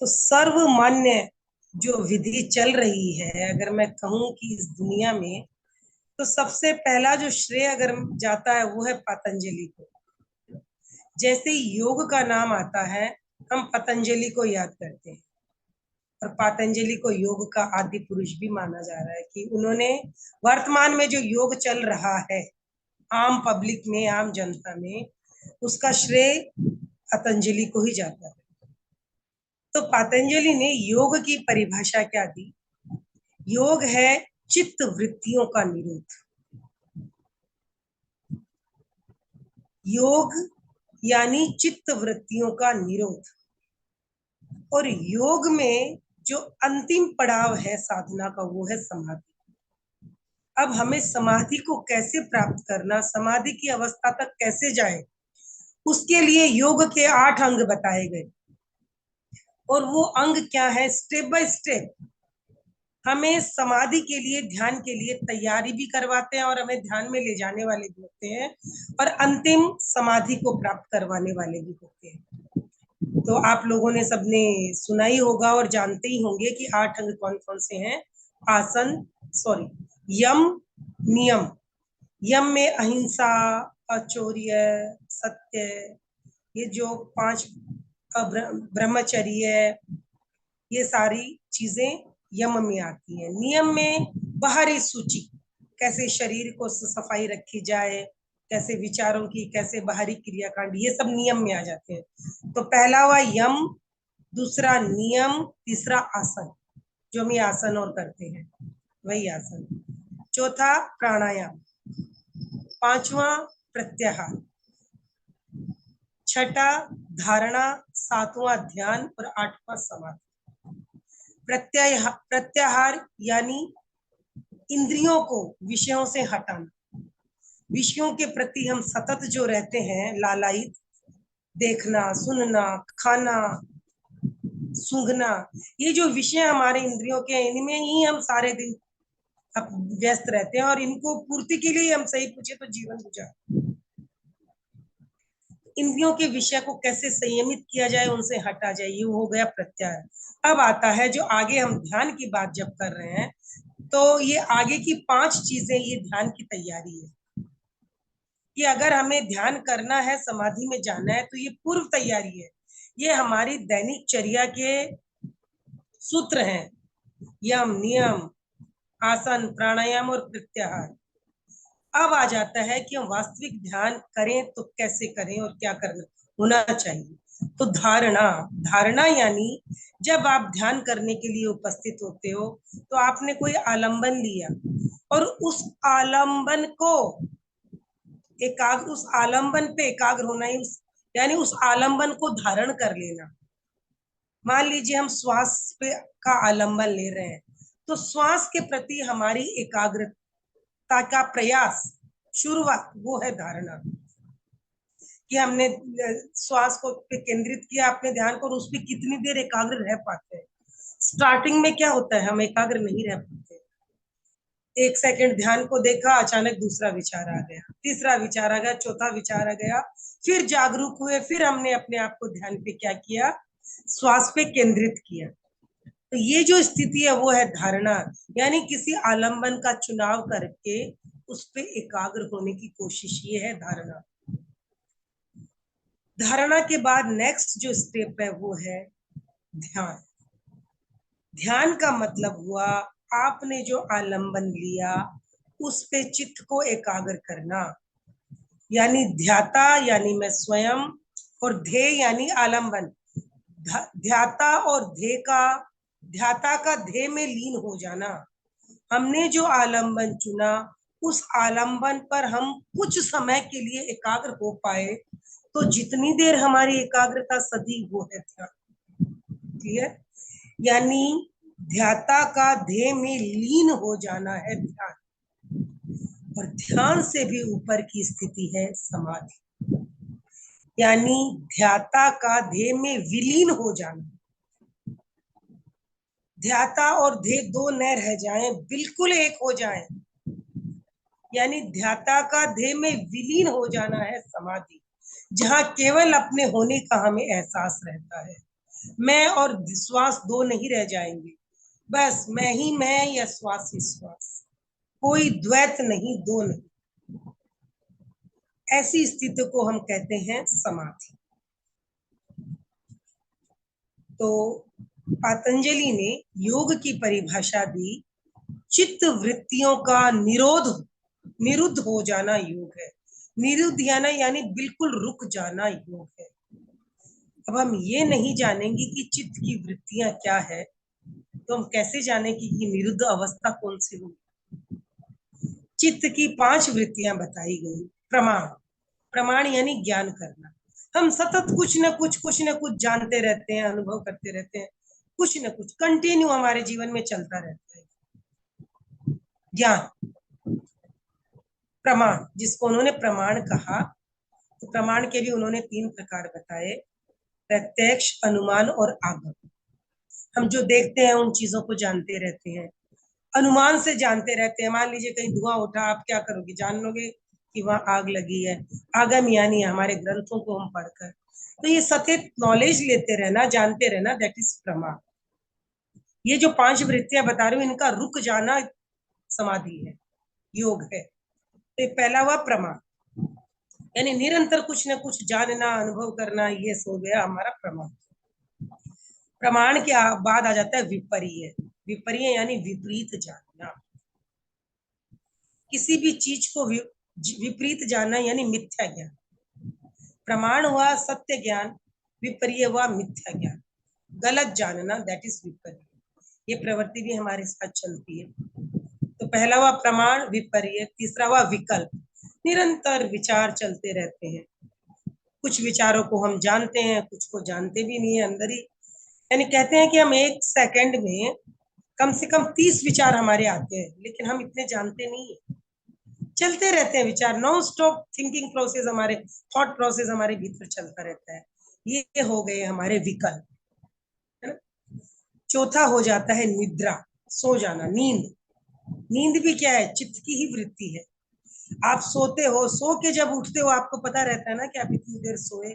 तो सर्वमान्य जो विधि चल रही है, अगर मैं कहूं कि इस दुनिया में, तो सबसे पहला जो श्रेय अगर जाता है वो है पतंजलि को। जैसे योग का नाम आता है, हम पतंजलि को याद करते हैं, और पतंजलि को योग का आदि पुरुष भी माना जा रहा है कि उन्होंने वर्तमान में जो योग चल रहा है आम पब्लिक में, आम जनता में, उसका श्रेय पतंजलि को ही जाता है। तो पतंजलि ने योग की परिभाषा क्या दी? योग है चित्त वृत्तियों का निरोध। योग यानी चित्त वृत्तियों का निरोध। और योग में जो अंतिम पड़ाव है साधना का, वो है समाधि। अब हमें समाधि को कैसे प्राप्त करना, समाधि की अवस्था तक कैसे जाए, उसके लिए योग के 8 अंग बताए गए। और वो अंग क्या है? स्टेप बाय स्टेप हमें समाधि के लिए, ध्यान के लिए तैयारी भी करवाते हैं, और हमें ध्यान में ले जाने वाले भी होते हैं, और अंतिम समाधि को प्राप्त करवाने वाले भी होते हैं। तो आप लोगों ने सबने सुना ही होगा और जानते ही होंगे कि 8 अंग कौन कौन से हैं। यम, नियम। यम में अहिंसा, अचौर्य, सत्य, ये जो 5 ब्रह्मचर्य, ये सारी चीजें यम में आती हैं। नियम में बाहरी सूची, कैसे शरीर को सफाई रखी जाए, कैसे विचारों की, कैसे बाहरी क्रियाकांड, ये सब नियम में आ जाते हैं। तो पहला हुआ यम, दूसरा नियम, तीसरा आसन, जो हम ये आसन और करते हैं वही आसन, चौथा प्राणायाम, पांचवा प्रत्याहार, छठा धारणा, सातवां ध्यान, और 8वां समाधि। प्रत्याहार यानी इंद्रियों को विषयों से हटाना। विषयों के प्रति हम सतत जो रहते हैं लालायित, देखना, सुनना, खाना, सूंघना, ये जो विषय हमारे इंद्रियों के, इनमें ही हम सारे दिन व्यस्त रहते हैं, और इनको पूर्ति के लिए हम सही पूछे तो जीवन गुजार। इंद्रियों के विषय को कैसे संयमित किया जाए, उनसे हटा जाए, ये हो गया प्रत्याहार। अब आता है जो आगे हम ध्यान की बात जब कर रहे हैं, तो ये आगे की 5 चीजें, ये ध्यान की तैयारी है कि अगर हमें ध्यान करना है, समाधि में जाना है, तो ये पूर्व तैयारी है। ये हमारी दैनिक चर्या के सूत्र हैं, यम, नियम, आसन, प्राणायाम और प्रत्याहार। अब आ जाता है कि हम वास्तविक ध्यान करें तो कैसे करें और क्या करना होना चाहिए। तो धारणा, धारणा यानी जब आप ध्यान करने के लिए उपस्थित होते हो, तो आपने कोई आलंबन लिया, और उस आलंबन को उस आलंबन पे एकाग्र होना ही, यानी उस आलंबन को धारण कर लेना। मान लीजिए हम श्वास पे का आलंबन ले रहे हैं, तो श्वास के प्रति हमारी एकाग्रता का प्रयास, शुरुआत, वो है धारणा। कि हमने श्वास को पे केंद्रित किया अपने ध्यान को, और उस पर कितनी देर एकाग्र रह पाते हैं। स्टार्टिंग में क्या होता है, हम एकाग्र नहीं रह पाते। 1 सेकंड ध्यान को देखा, अचानक दूसरा विचार आ गया, तीसरा विचार आ गया, चौथा विचार आ गया, फिर जागरूक हुए, फिर हमने अपने आप को ध्यान पे क्या किया, श्वास पे केंद्रित किया। तो ये जो स्थिति है वो है धारणा, यानी किसी आलंबन का चुनाव करके उस पे एकाग्र होने की कोशिश, ये है धारणा। धारणा के बाद नेक्स्ट जो स्टेप है वो है ध्यान। ध्यान का मतलब हुआ आपने जो आलंबन लिया उस पे चित्त को एकाग्र करना, यानी ध्याता यानी मैं स्वयं, और ध्येय यानी आलंबन। ध्याता और ध्याता का ध्येय में लीन हो जाना। हमने जो आलंबन चुना, उस आलंबन पर हम कुछ समय के लिए एकाग्र हो पाए, तो जितनी देर हमारी एकाग्रता सधी, वो है ध्यान। क्लियर? यानी ध्याता का ध्येय में लीन हो जाना है ध्यान। और ध्यान से भी ऊपर की स्थिति है समाधि, यानी ध्याता का ध्येय में विलीन हो जाना। ध्याता और ध्येय दो न रह जाएं, बिल्कुल एक हो जाएं, यानी ध्याता का ध्येय में विलीन हो जाना है समाधि, जहां केवल अपने होने का हमें एहसास रहता है। मैं और श्वास दो नहीं रह जाएंगे, बस मैं ही मैं या श्वास ही श्वास, कोई द्वैत नहीं, दो नहीं। ऐसी स्थिति को हम कहते हैं समाधि। तो पतंजलि ने योग की परिभाषा दी, चित्त वृत्तियों का निरुद्ध हो जाना योग है। निरुद्ध यानी बिल्कुल रुक जाना योग है। अब हम ये नहीं जानेंगे कि चित्त की वृत्तियां क्या है, तो हम कैसे जाने कि ये निरुद्ध अवस्था कौन सी होगी। चित्त की 5 वृत्तियां बताई गई। प्रमाण यानी ज्ञान करना। हम सतत कुछ न कुछ जानते रहते हैं, अनुभव करते रहते हैं, कुछ न कुछ कंटिन्यू हमारे जीवन में चलता रहता है। ज्ञान प्रमाण, जिसको उन्होंने प्रमाण कहा, तो प्रमाण के भी उन्होंने 3 प्रकार बताए, प्रत्यक्ष, अनुमान और आगम। हम जो देखते हैं उन चीजों को जानते रहते हैं, अनुमान से जानते रहते हैं। मान लीजिए कहीं धुआं उठा, आप क्या करोगे, जान लोगे कि वहां आग लगी है। आगम यानी हमारे ग्रंथों को हम पढ़कर, तो ये सतत नॉलेज लेते रहना, जानते रहना, दैट इज प्रमाण। ये जो 5 वृत्तियां बता रही हूँ, इनका रुक जाना समाधि है, योग है। तो पहला हुआ प्रमाण, यानी निरंतर कुछ न कुछ जानना, अनुभव करना, ये हो गया हमारा प्रमाण। प्रमाण के बाद आ जाता है विपर्य। विपर्य यानी विपरीत जानना, किसी भी चीज को विपरीत जानना यानी मिथ्या ज्ञान। प्रमाण हुआ सत्य ज्ञान, विपर्य हुआ मिथ्या ज्ञान, गलत जानना, दैट इज विपर्य। ये प्रवृत्ति भी हमारे साथ चलती है। तो पहला हुआ प्रमाण, विपर्य। तीसरा हुआ विकल्प, निरंतर विचार चलते रहते हैं। कुछ विचारों को हम जानते हैं, कुछ को जानते भी नहीं है अंदर ही। यानी कहते हैं कि हम 1 सेकंड में कम से कम 30 विचार हमारे आते हैं, लेकिन हम इतने जानते नहीं है। चलते रहते हैं विचार, नॉन स्टॉप थिंकिंग प्रोसेस, हमारे थॉट प्रोसेस हमारे भीतर चलता रहता है। ये हो गए हमारे विकल्प, है ना। चौथा हो जाता है निद्रा, सो जाना, नींद। नींद भी क्या है, चित्त की ही वृत्ति है। आप सोते हो, सो के जब उठते हो आपको पता रहता है ना कि आप इतनी देर सोए।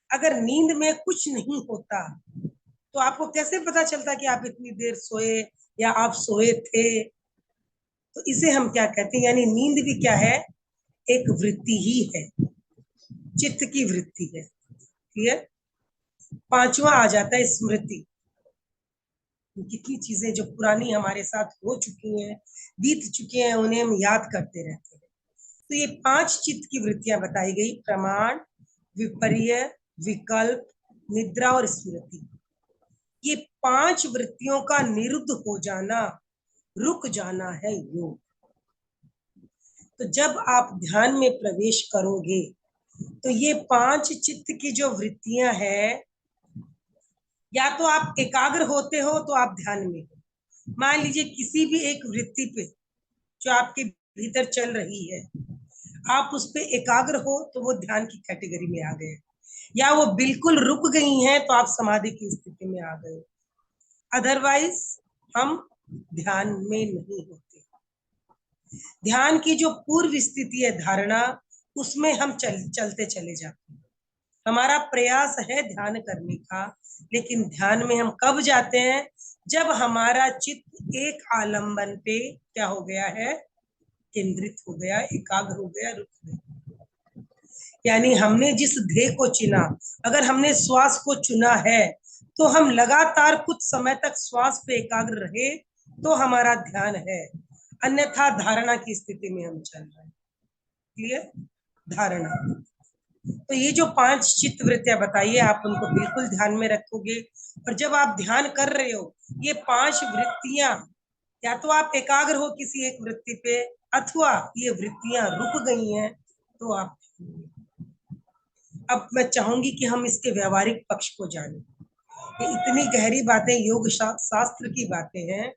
अगर नींद में कुछ नहीं होता तो आपको कैसे पता चलता कि आप इतनी देर सोए या आप सोए थे। तो इसे हम क्या कहते हैं, यानी नींद भी क्या है, एक वृत्ति ही है, चित्त की वृत्ति है। क्लियर। पांचवा आ जाता है स्मृति, कितनी चीजें जो पुरानी हमारे साथ हो चुकी हैं, बीत चुकी हैं, उन्हें हम याद करते रहते हैं। तो ये 5 चित्त की वृत्तियां बताई गई, प्रमाण, विपर्य, विकल्प, निद्रा और स्मृति। ये 5 वृत्तियों का निरुद्ध हो जाना, रुक जाना है योग। तो जब आप ध्यान में प्रवेश करोगे तो ये 5 चित्त की जो वृत्तियां हैं, या तो आप एकाग्र होते हो तो आप ध्यान में हो। मान लीजिए किसी भी एक वृत्ति पे जो आपके भीतर चल रही है, आप उस पे एकाग्र हो तो वो ध्यान की कैटेगरी में आ गए, या वो बिल्कुल रुक गई हैं तो आप समाधि की स्थिति में आ गए। अदरवाइज हम ध्यान में नहीं होते। ध्यान की जो पूर्व स्थिति है, धारणा, उसमें हम चलते चले जाते हैं। हमारा प्रयास है ध्यान करने का, लेकिन ध्यान में हम कब जाते हैं, जब हमारा चित्त एक आलंबन पे क्या हो गया है, केंद्रित हो गया, एकाग्र हो गया, रुक गया। यानी हमने जिस ध्येय को चुना, अगर हमने श्वास को चुना है तो हम लगातार कुछ समय तक श्वास पे एकाग्र रहे तो हमारा ध्यान है, अन्यथा धारणा की स्थिति में हम चल रहे हैं। क्लियर। धारणा। तो ये जो 5 चित्त वृत्तियां बताइए, आप उनको बिल्कुल ध्यान में रखोगे, और जब आप ध्यान कर रहे हो, ये 5 वृत्तियां, या तो आप एकाग्र हो किसी एक वृत्ति पे, अथवा ये वृत्तियां रुक गई हैं तो आप। अब मैं चाहूंगी कि हम इसके व्यवहारिक पक्ष को जानें। ये इतनी गहरी बातें, योग शास्त्र की बातें हैं,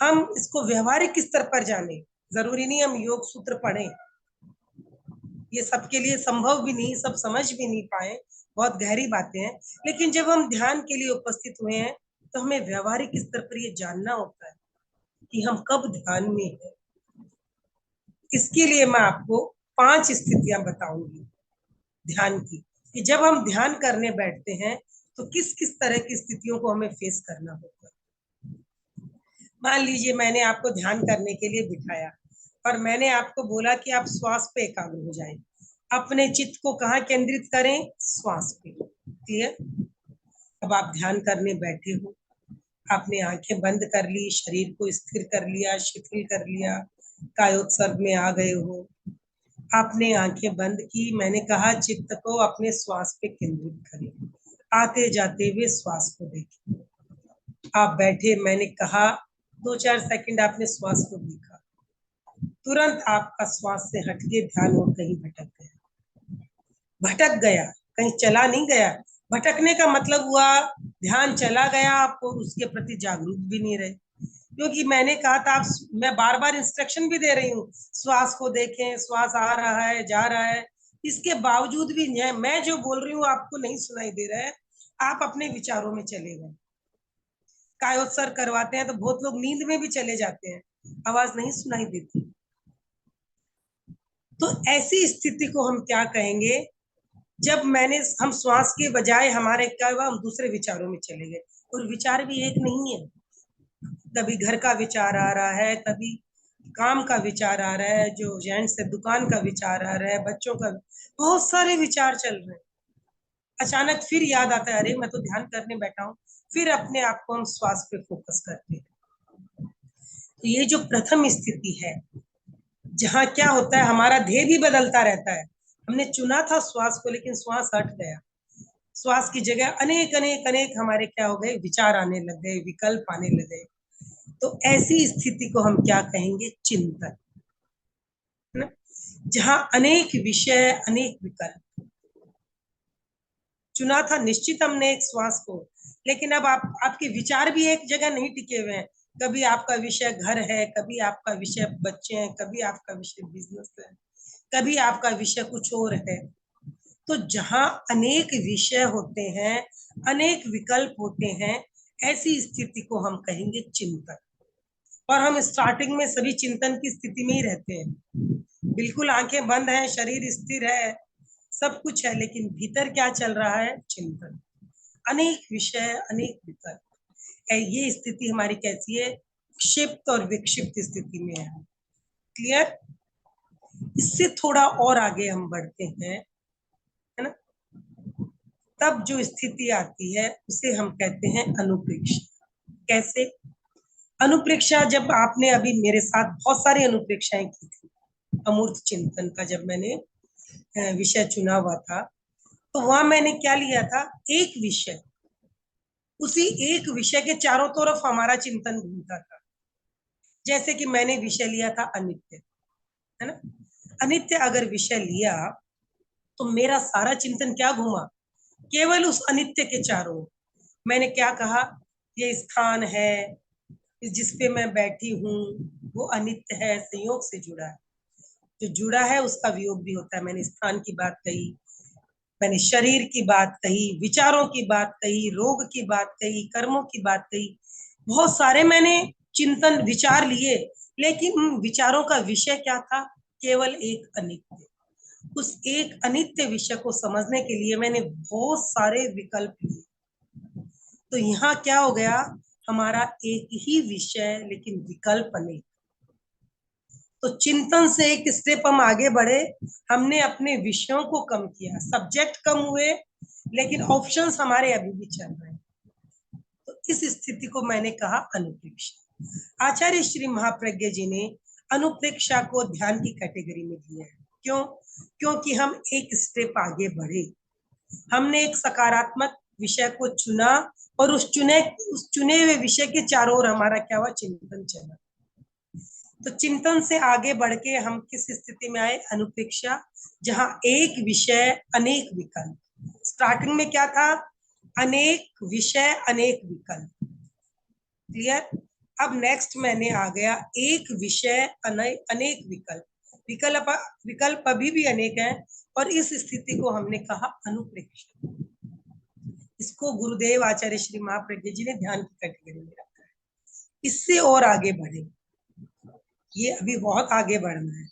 हम इसको व्यवहारिक स्तर पर जाने। जरूरी नहीं हम योग सूत्र पढ़ें, ये सबके लिए संभव भी नहीं, सब समझ भी नहीं पाए, बहुत गहरी बातें हैं। लेकिन जब हम ध्यान के लिए उपस्थित हुए हैं तो हमें व्यवहारिक स्तर पर ये जानना होता है कि हम कब ध्यान में हैं। इसके लिए मैं आपको 5 स्थितियां बताऊंगी ध्यान की, कि जब हम ध्यान करने बैठते हैं तो किस किस तरह की स्थितियों को हमें फेस करना होगा। मान लीजिए मैंने आपको ध्यान करने के लिए बिठाया और मैंने आपको बोला कि आप श्वास पे एकाग्र हो जाएं, अपने चित्त को कहाँ केंद्रित करें, श्वास पे। क्लियर। अब आप ध्यान करने बैठे हो, आपने आंखें बंद कर ली, शरीर को स्थिर कर लिया, शिथिल कर लिया, कायोत्सर्ग में आ गए हो। आपने आंखें बंद की, मैंने कहा चित्त को अपने श्वास पे केंद्रित करें, आते जाते हुए श्वास को देखें। आप बैठे, मैंने कहा 2-4 सेकंड आपने श्वास को देखा, तुरंत आपका श्वास से हटके ध्यान और कहीं भटक गया। भटक गया, कहीं चला नहीं गया। भटकने का मतलब हुआ ध्यान चला गया, आप उसके प्रति जागरूक भी नहीं रहे। क्योंकि मैंने कहा था, आप, मैं बार बार इंस्ट्रक्शन भी दे रही हूँ, श्वास को देखें, श्वास आ रहा है, जा रहा है, इसके बावजूद भी मैं जो बोल रही हूँ आपको नहीं सुनाई दे रहा है, आप अपने विचारों में चले गए। कायोत्सर्ग करवाते हैं तो बहुत लोग नींद में भी चले जाते हैं, आवाज नहीं सुनाई देती। तो ऐसी स्थिति को हम क्या कहेंगे, जब हम श्वास के बजाय हमारे क्या हुआ, हम दूसरे विचारों में चले गए। और विचार भी एक नहीं है, कभी घर का विचार आ रहा है, कभी काम का विचार आ रहा है, जो जेंट्स है दुकान का विचार आ रहा है, बच्चों का, बहुत सारे विचार चल रहे हैं। अचानक फिर याद आता है, अरे मैं तो ध्यान करने बैठा हूँ, फिर अपने आप को हम श्वास पे फोकस करते हैं। तो ये जो प्रथम स्थिति है, जहाँ क्या होता है, हमारा ध्येय भी बदलता रहता है। हमने चुना था श्वास को, लेकिन श्वास हट गया, श्वास की जगह अनेक अनेक अनेक हमारे क्या हो गए, विचार आने लग गए, विकल्प आने लगे। तो ऐसी स्थिति को हम क्या कहेंगे, चिंतन, है ना, जहाँ अनेक विषय, अनेक विकल्प। चुना था निश्चित हमने एक श्वास को, लेकिन अब आपके विचार भी एक जगह नहीं टिके हुए हैं। कभी आपका विषय घर है, कभी आपका विषय बच्चे हैं, कभी आपका विषय बिजनेस है, कभी आपका विषय कुछ और है। तो जहाँ अनेक विषय होते हैं, अनेक विकल्प होते हैं, ऐसी स्थिति को हम कहेंगे चिंतन। और हम स्टार्टिंग में सभी चिंतन की स्थिति में ही रहते हैं, बिल्कुल आंखें बंद हैं, शरीर स्थिर है, सब कुछ है, लेकिन भीतर क्या चल रहा है, चिंतन, अनेक विषय, अनेक विकल्प। ये स्थिति हमारी कैसी है, क्षिप्त और विक्षिप्त स्थिति में है। क्लियर। इससे थोड़ा और आगे हम बढ़ते हैं, है ना। तब जो स्थिति आती है उसे हम कहते हैं अनुप्रेक्षा। कैसे, अनुप्रेक्षा, जब आपने अभी मेरे साथ बहुत सारी अनुप्रेक्षाएं की थी, अमूर्त चिंतन का जब मैंने विषय चुना हुआ था, तो वहां मैंने क्या लिया था, एक विषय, उसी एक विषय के चारों तरफ हमारा चिंतन घूमता था। जैसे कि मैंने विषय लिया था अनित्य, है ना। अनित्य अगर विषय लिया तो मेरा सारा चिंतन क्या घूमा, केवल उस अनित्य के चारों। मैंने क्या कहा, ये स्थान है जिस पे मैं बैठी हूँ, वो अनित्य है, संयोग से जुड़ा है, जो जुड़ा है उसका वियोग भी होता है। मैंने स्थान की बात कही, मैंने शरीर की बात कही, विचारों की बात कही, रोग की बात कही, कर्मों की बात कही, बहुत सारे मैंने चिंतन विचार लिए, लेकिन उन विचारों का विषय क्या था, केवल एक अनित्य। उस एक अनित्य विषय को समझने के लिए मैंने बहुत सारे विकल्प लिए। तो यहाँ क्या हो गया, हमारा एक ही विषय लेकिन विकल्प अनेक। तो चिंतन से एक स्टेप हम आगे बढ़े, हमने अपने विषयों को कम किया, सब्जेक्ट कम हुए, लेकिन ऑप्शंस हमारे अभी भी चल रहे हैं। तो इस स्थिति को मैंने कहा अनुप्रेक्षा। आचार्य श्री महाप्रज्ञ जी ने अनुप्रेक्षा को ध्यान की कैटेगरी में दिया है। क्यों, क्योंकि हम एक स्टेप आगे बढ़े, हमने एक सकारात्मक विषय को चुना और उस चुने हुए विषय के चारों ओर हमारा क्या हुआ, चिंतन चला। तो चिंतन से आगे बढ़ के हम किस स्थिति में आए, अनुप्रेक्षा, जहां एक विषय अनेक विकल्प। स्टार्टिंग में क्या था, अनेक विषय अनेक विकल्प। क्लियर। अब नेक्स्ट मैंने आ गया, एक विषय अनेक विकल्प। विकल्प अभी भी अनेक है, और इस स्थिति को हमने कहा अनुप्रेक्षा। इसको गुरुदेव आचार्य श्री महाप्रज्ञ जी ने ध्यान की कैटेगरी में रखा है। इससे और आगे बढ़े, ये अभी बहुत आगे बढ़ना है।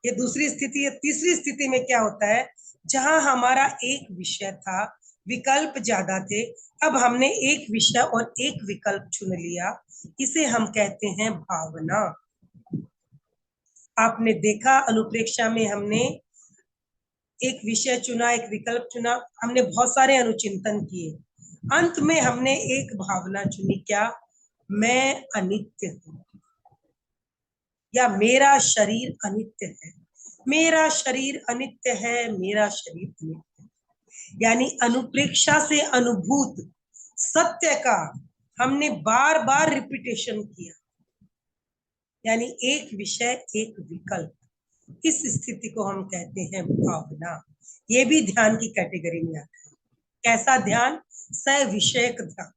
ये दूसरी स्थिति है। तीसरी स्थिति में क्या होता है, जहां हमारा एक विषय था विकल्प ज्यादा थे। अब हमने एक विषय और एक विकल्प चुन लिया, इसे हम कहते हैं भावना। आपने देखा अनुप्रेक्षा में हमने एक विषय चुना, एक विकल्प चुना, हमने बहुत सारे अनुचिंतन किए, अंत में हमने एक भावना चुनी, क्या? मैं अनित्य हूँ, या मेरा शरीर अनित्य है, मेरा शरीर अनित्य है, मेरा शरीर अनित्य है। यानी अनुप्रेक्षा से अनुभूत सत्य का हमने बार बार रिपीटेशन किया, यानी एक विषय एक विकल्प, इस स्थिति को हम कहते हैं भावना। ये भी ध्यान की कैटेगरी में आता है। कैसा ध्यान? सविषयक ध्यान।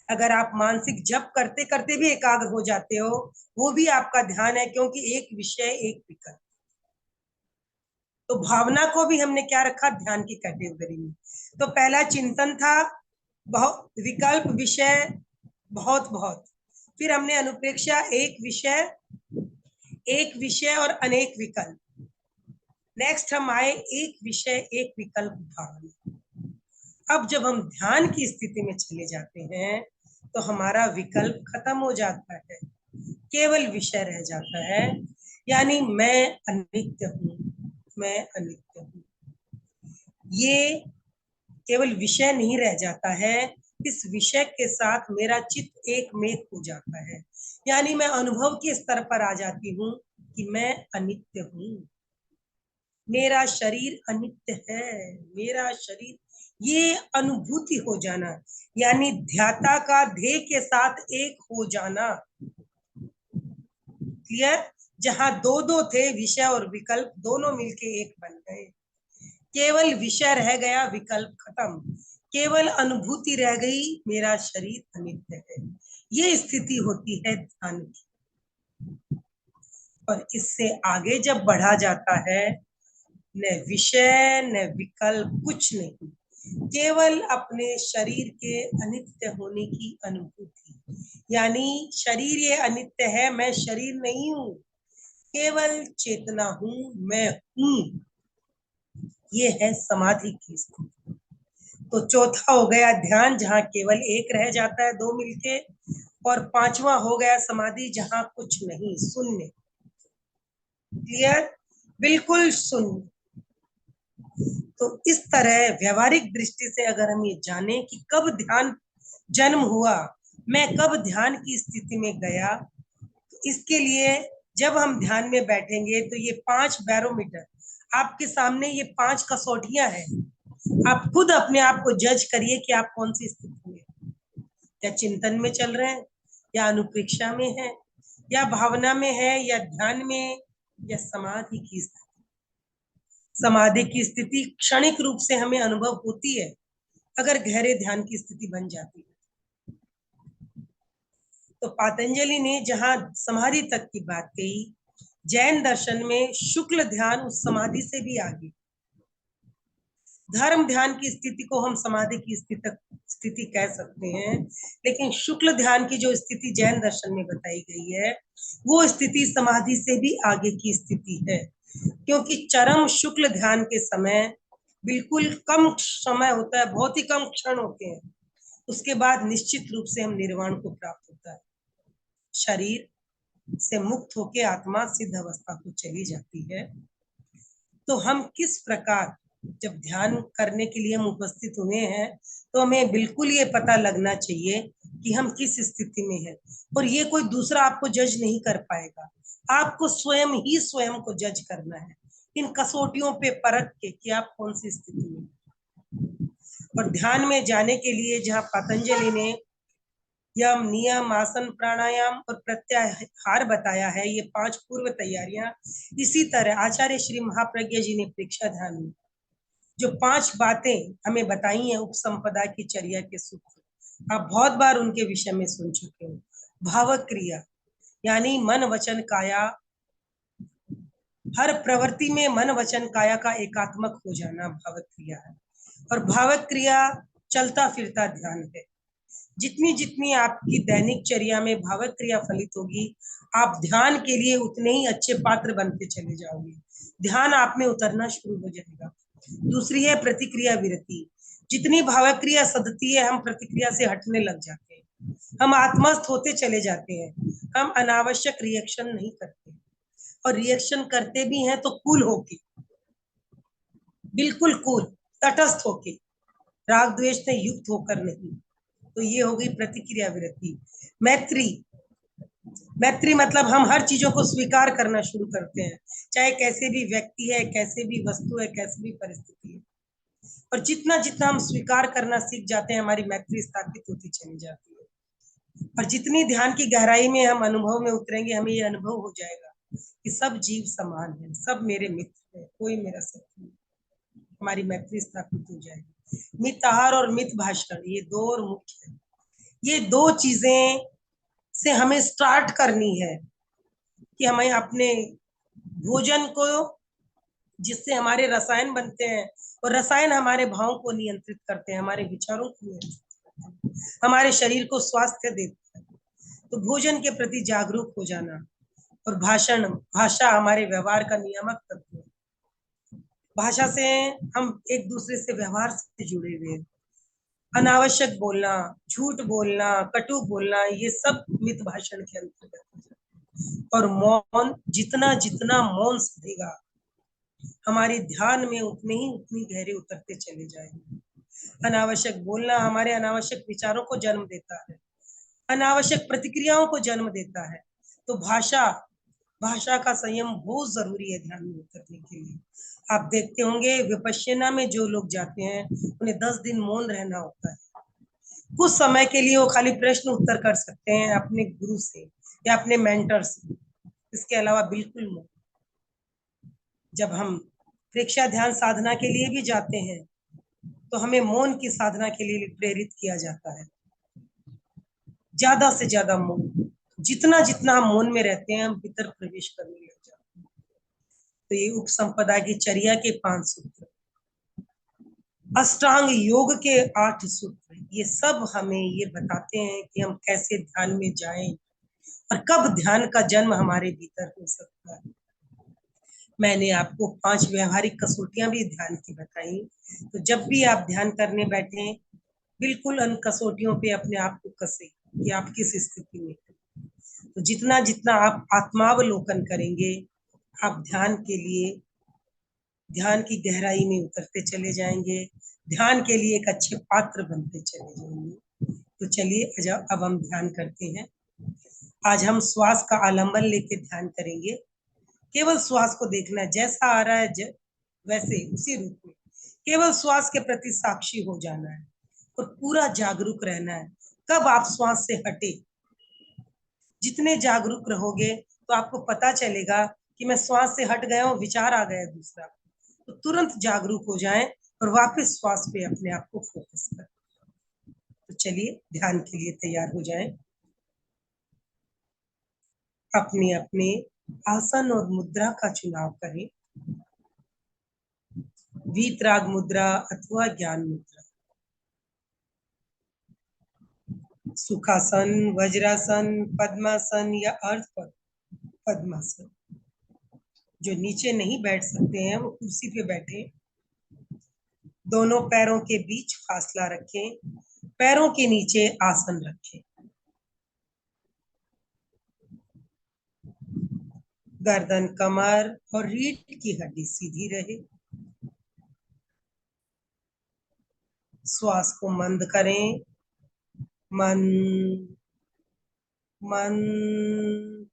अगर आप मानसिक जप करते करते भी एकाग्र हो जाते हो, वो भी आपका ध्यान है, क्योंकि एक विषय एक विकल्प। तो भावना को भी हमने क्या रखा? ध्यान की कैटेगरी में। तो पहला चिंतन था बहुत, विकल्प, विषय, बहुत बहुत। फिर हमने अनुप्रेक्षा, एक विषय और अनेक विकल्प। नेक्स्ट हम आए एक विषय एक विकल्प भावना। अब जब हम ध्यान की स्थिति में चले जाते हैं तो हमारा विकल्प खत्म हो जाता है, केवल विषय रह जाता है, यानी मैं अनित्य हूँ, मैं अनित्य हूँ। ये केवल विषय नहीं रह जाता है, इस विषय के साथ मेरा चित्त एक मेक हो जाता है, यानी मैं अनुभव के स्तर पर आ जाती हूँ कि मैं अनित्य हूँ, मेरा शरीर अनित्य है, मेरा शरीर, ये अनुभूति हो जाना, यानी ध्याता का ध्येय के साथ एक हो जाना। क्लियर? जहां दो दो थे, विषय और विकल्प, दोनों मिलके एक बन गए, केवल विषय रह गया, विकल्प खत्म, केवल अनुभूति रह गई, मेरा शरीर अनित्य है। ये स्थिति होती है ध्यान की। और इससे आगे जब बढ़ा जाता है, न विषय न विकल्प, कुछ नहीं, केवल अपने शरीर के अनित्य होने की अनुभूति, यानी शरीर ये अनित्य है, मैं शरीर नहीं हूँ, केवल चेतना हूँ, मैं हूँ। ये है समाधि की स्थिति। तो चौथा हो गया ध्यान, जहाँ केवल एक रह जाता है, दो मिलके, और पांचवा हो गया समाधि, जहाँ कुछ नहीं, शून्य। क्लियर? बिल्कुल शून्य। तो इस तरह व्यवहारिक दृष्टि से अगर हम ये जाने कि कब ध्यान जन्म हुआ, मैं कब ध्यान की स्थिति में गया, तो इसके लिए जब हम ध्यान में बैठेंगे तो ये 5 बैरोमीटर आपके सामने, ये 5 कसौटियां हैं, आप खुद अपने आप को जज करिए कि आप कौन सी स्थिति में, या चिंतन में चल रहे हैं, या अनुप्रेक्षा में है, या भावना में है, या ध्यान में, या समाधि की स्थिति। समाधि की स्थिति क्षणिक रूप से हमें अनुभव होती है अगर गहरे ध्यान की स्थिति बन जाती है। तो पतंजलि ने जहां समाधि तक की बात कही, जैन दर्शन में शुक्ल ध्यान उस समाधि से भी आगे। धर्म ध्यान की स्थिति को हम समाधि की स्थिति कह सकते हैं, लेकिन शुक्ल ध्यान की जो स्थिति जैन दर्शन में बताई गई है, वो स्थिति समाधि से भी आगे की स्थिति है, क्योंकि चरम शुक्ल ध्यान के समय बिल्कुल कम समय होता है, बहुत ही कम क्षण होते हैं, उसके बाद निश्चित रूप से हम निर्वाण को प्राप्त होता है, शरीर से मुक्त होके आत्मा सिद्ध अवस्था को चली जाती है। तो हम किस प्रकार, जब ध्यान करने के लिए हम उपस्थित हुए हैं, तो हमें बिल्कुल ये पता लगना चाहिए कि हम किस स्थिति में हैं, और ये कोई दूसरा आपको जज नहीं कर पाएगा, आपको स्वयं ही स्वयं को जज करना है, इन कसौटियों पे परख के कि आप कौन सी स्थिति में। और ध्यान में जाने के लिए जहाँ पतंजलि ने यम, नियम, आसन, प्राणायाम और प्रत्याहार बताया है, ये 5 पूर्व तैयारियां, इसी तरह आचार्य श्री महाप्रज्ञा जी ने प्रेक्षा ध्यान में जो 5 बातें हमें बताई हैं, उपसंपदा की चर्या के सूत्र, आप बहुत बार उनके विषय में सुन चुके हो। भावक क्रिया, यानी मन वचन काया, हर प्रवृत्ति में मन वचन काया का एकात्मक हो जाना भावक क्रिया है। और भावक क्रिया चलता फिरता ध्यान है। जितनी जितनी आपकी दैनिक चर्या में भावक क्रिया फलित होगी, आप ध्यान के लिए उतने ही अच्छे पात्र बनते चले जाओगे, ध्यान आप में उतरना शुरू हो जाएगा। दूसरी है प्रतिक्रिया विरति। जितनी भावक्रिया सदती है हम प्रतिक्रिया से हटने लग जाते हैं, हम आत्मस्थ होते चले जाते हैं, हम अनावश्यक रिएक्शन नहीं करते, और रिएक्शन करते भी हैं तो कूल होके, बिल्कुल कूल, तटस्थ होके, राग द्वेष से युक्त होकर नहीं। तो ये हो गई प्रतिक्रिया विरति। मैत्री, मैत्री मतलब हम हर चीजों को स्वीकार करना शुरू करते हैं, चाहे कैसे भी व्यक्ति है, कैसे भी वस्तु है, कैसे भी परिस्थिति है। और जितना जितना हम स्वीकार करना सीख जाते हैं, हमारी मैत्री स्थापित होती चली जाती है। और जितनी ध्यान की गहराई में हम अनुभव में उतरेंगे, हमें ये अनुभव हो जाएगा कि सब जीव समान है, सब मेरे मित्र है, कोई मेरा शत्रु नहीं। हमारी मैत्री स्थापित हो जाएगी। मित आहार और मित भाषण, ये दो और मुख्य है। ये दो चीजें से हमें स्टार्ट करनी है कि हमें अपने भोजन को, जिससे हमारे रसायन बनते हैं, और रसायन हमारे भावों को नियंत्रित करते हैं, हमारे विचारों को नियंत्रित करते हैं, हमारे शरीर को स्वास्थ्य देते हैं। तो भोजन के प्रति जागरूक हो जाना, और भाषण, भाषा हमारे व्यवहार का नियामक तत्व है। भाषा से हम एक दूसरे से व्यवहार से जुड़े हुए हैं। अनावश्यक बोलना, झूठ बोलना, कटु बोलना, ये सब मित भाषण के अंतर्गत हो जाता है। और मौन, जितना जितना मौन सधेगा, हमारे ध्यान में उतनी गहरे उतरते चले जाएंगे। अनावश्यक बोलना हमारे अनावश्यक विचारों को जन्म देता है, अनावश्यक प्रतिक्रियाओं को जन्म देता है। तो भाषा, भाषा का संयम बहुत जरूरी है ध्यान में उतरने के लिए। आप देखते होंगे विपश्यना में जो लोग जाते हैं, उन्हें 10 दिन मौन रहना होता है। कुछ समय के लिए वो खाली प्रश्न उत्तर कर सकते हैं अपने गुरु से या अपने मेंटर से, इसके अलावा बिल्कुल मौन। जब हम प्रेक्षा ध्यान साधना के लिए भी जाते हैं, तो हमें मौन की साधना के लिए प्रेरित किया जाता है। ज्यादा से ज्यादा मौन, जितना जितना हम मौन में रहते हैं, हम भीतर प्रवेश करने लग जाते हैं। तो ये उपसंपदा की चर्या के 5 सूत्र, अष्टांग योग के 8 सूत्र, ये सब हमें ये बताते हैं कि हम कैसे ध्यान में जाएं और कब ध्यान का जन्म हमारे भीतर हो सकता है। मैंने आपको 5 व्यवहारिक कसौटियां भी ध्यान की बताई। तो जब भी आप ध्यान करने बैठे, बिल्कुल उन कसौटियों पे अपने आप को कसे कि आप किस स्थिति में हैं। तो जितना जितना आप आत्मावलोकन करेंगे, आप ध्यान के लिए, ध्यान की गहराई में उतरते चले जाएंगे, ध्यान के लिए एक अच्छे पात्र बनते चले जाएंगे। तो चलिए अब हम ध्यान करते हैं। आज हम श्वास का आलंबन लेके ध्यान करेंगे। केवल श्वास को देखना है, जैसा आ रहा है वैसे उसी रूप में, केवल श्वास के प्रति साक्षी हो जाना है और पूरा जागरूक रहना है। कब आप श्वास से हटे, जितने जागरूक रहोगे तो आपको पता चलेगा कि मैं श्वास से हट गया हूँ, विचार आ गया दूसरा, तो तुरंत जागरूक हो जाएं और वापस श्वास पे अपने आप को फोकस करें। तो चलिए ध्यान के लिए तैयार हो जाएं। अपने अपने आसन और मुद्रा का चुनाव करें, वीतराग मुद्रा अथवा ज्ञान मुद्रा, सुखासन, वज्रासन, पद्मासन या अर्ध पद्मासन। जो नीचे नहीं बैठ सकते हैं वो कुर्सी पे बैठे, दोनों पैरों के बीच फासला रखें, पैरों के नीचे आसन रखें, गर्दन, कमर और रीढ़ की हड्डी सीधी रहे। श्वास को मंद करें, मंद मंद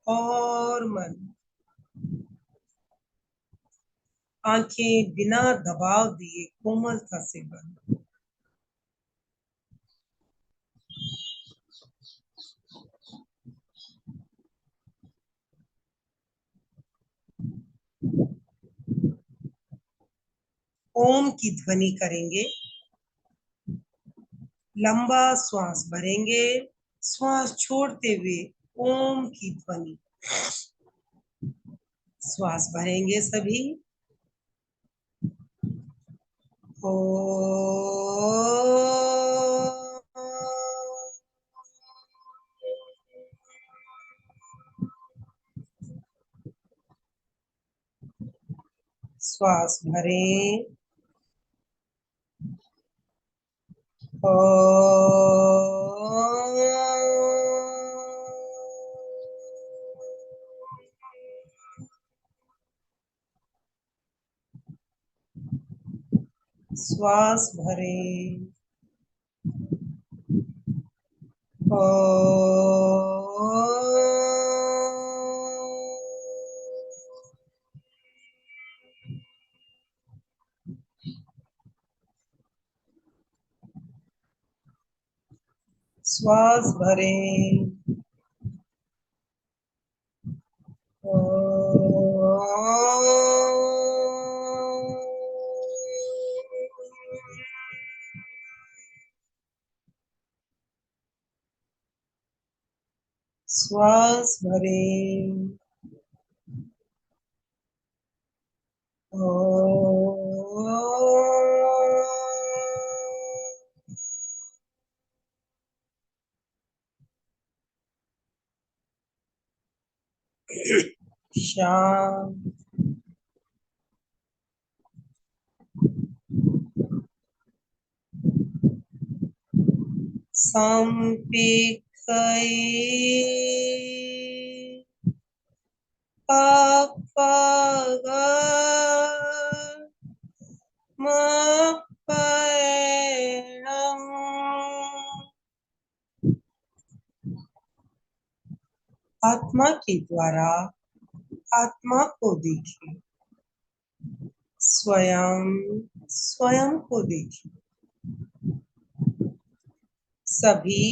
और मंद। आंखें बिना दबाव दिए कोमलता से बंद। ओम की ध्वनि करेंगे, लंबा श्वास भरेंगे, श्वास छोड़ते हुए ओम की ध्वनि। श्वास भरेंगे सभी, ओ। श्वास भरें श्वास भरें श्वास भरें श्वास भरें शांत संपिखई अपगा मपैणं आत्मा के द्वारा आत्मा को देखिए, स्वयं स्वयं को देखिए। सभी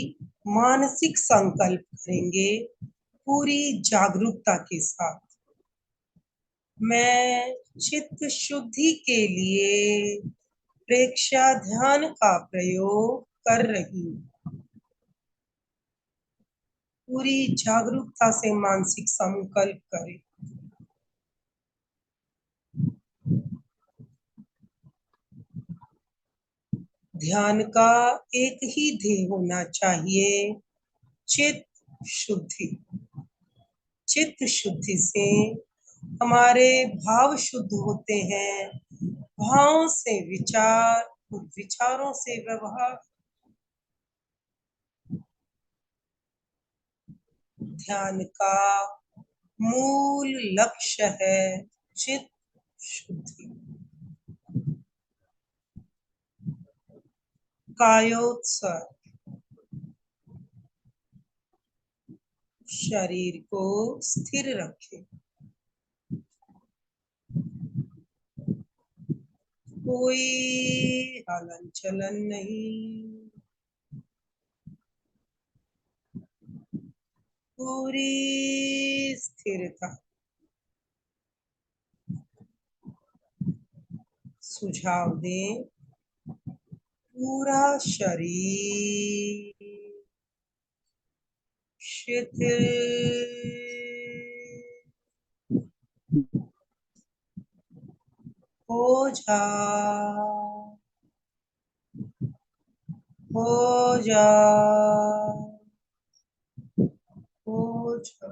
मानसिक संकल्प करेंगे पूरी जागरूकता के साथ। मैं चित्त शुद्धि के लिए प्रेक्षा ध्यान का प्रयोग कर रही हूँ। पूरी जागरूकता से मानसिक संकल्प करें। ध्यान का एक ही ध्येय होना चाहिए, चित्त शुद्धि। चित्त शुद्धि से हमारे भाव शुद्ध होते हैं, भावों से विचार और विचारों से व्यवहार। ध्यान का मूल लक्ष्य है चित्त शुद्धि। कायोत्सर्ग, शरीर को स्थिर रखें। कोई हलन चलन नहीं, पूरी स्थिरता। सुझाव दें, पूरा शरीर शिथिल हो जा, हो जा, हो जा।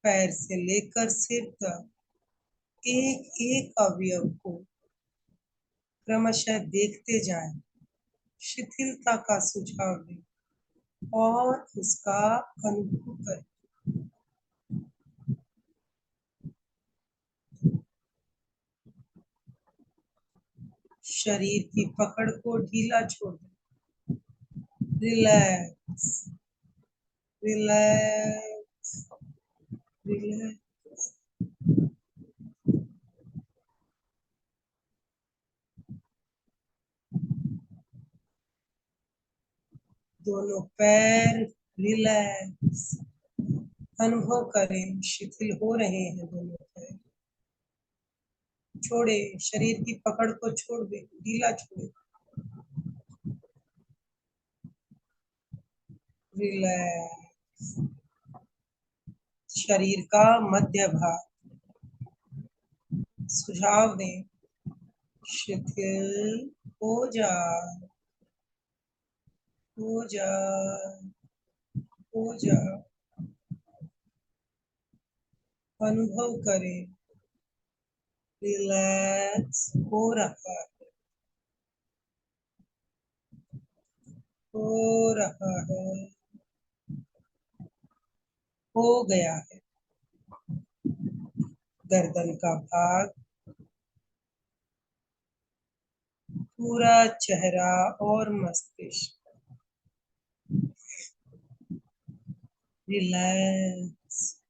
पैर से लेकर सिर तक एक एक अवयव को क्रमशः देखते जाएं, शिथिलता का सुझाव दें और उसका अनुभव करें। शरीर की पकड़ को ढीला छोड़ दें। Relax, relax, relax. दोनों पैर रिलैक्स, अनुभव करें शिथिल हो रहे हैं दोनों पैर। छोड़े, शरीर की पकड़ को छोड़ दे, ढीला छोड़े। रिलैक्स। शरीर का मध्य भाग, सुझाव दें, शिथिल हो जा, हो जा, हो जा। अनुभव करें रिलैक्स हो रहा है, हो रहा है, हो गया है। गर्दन का भाग, पूरा चेहरा और मस्तिष्क रिलैक्स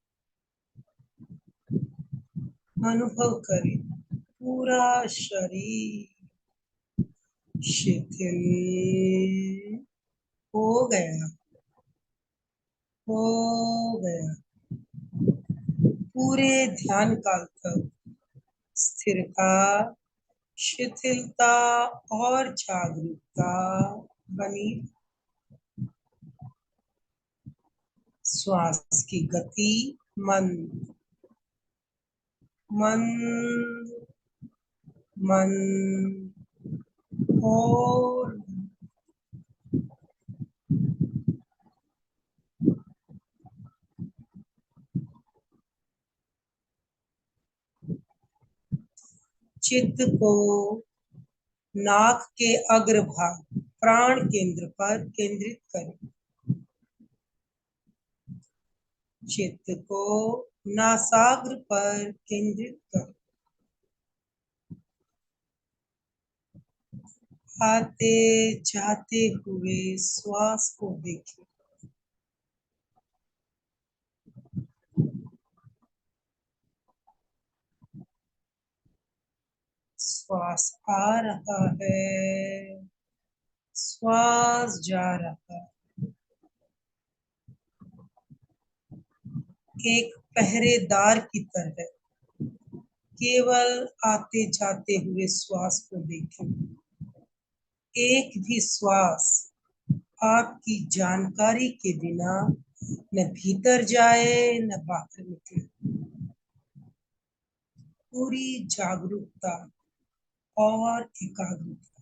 अनुभव करें। पूरा शरीर शिथिल हो गया, हो गया। पूरे ध्यान काल तक स्थिरता, शिथिलता और जागरूकता बनी। श्वास की गति मंद मंद मंद और चित्त को नाक के अग्रभाग प्राण केंद्र पर केंद्रित करें। चित्त को नासाग्र पर केंद्रित करें। आते जाते हुए श्वास को देखें। श्वास आ रहा है, श्वास जा रहा है। एक पहरेदार की तरह केवल आते जाते हुए श्वास को देखें। एक भी श्वास आपकी जानकारी के बिना न भीतर जाए न बाहर निकले। पूरी जागरूकता और एकाग्रता।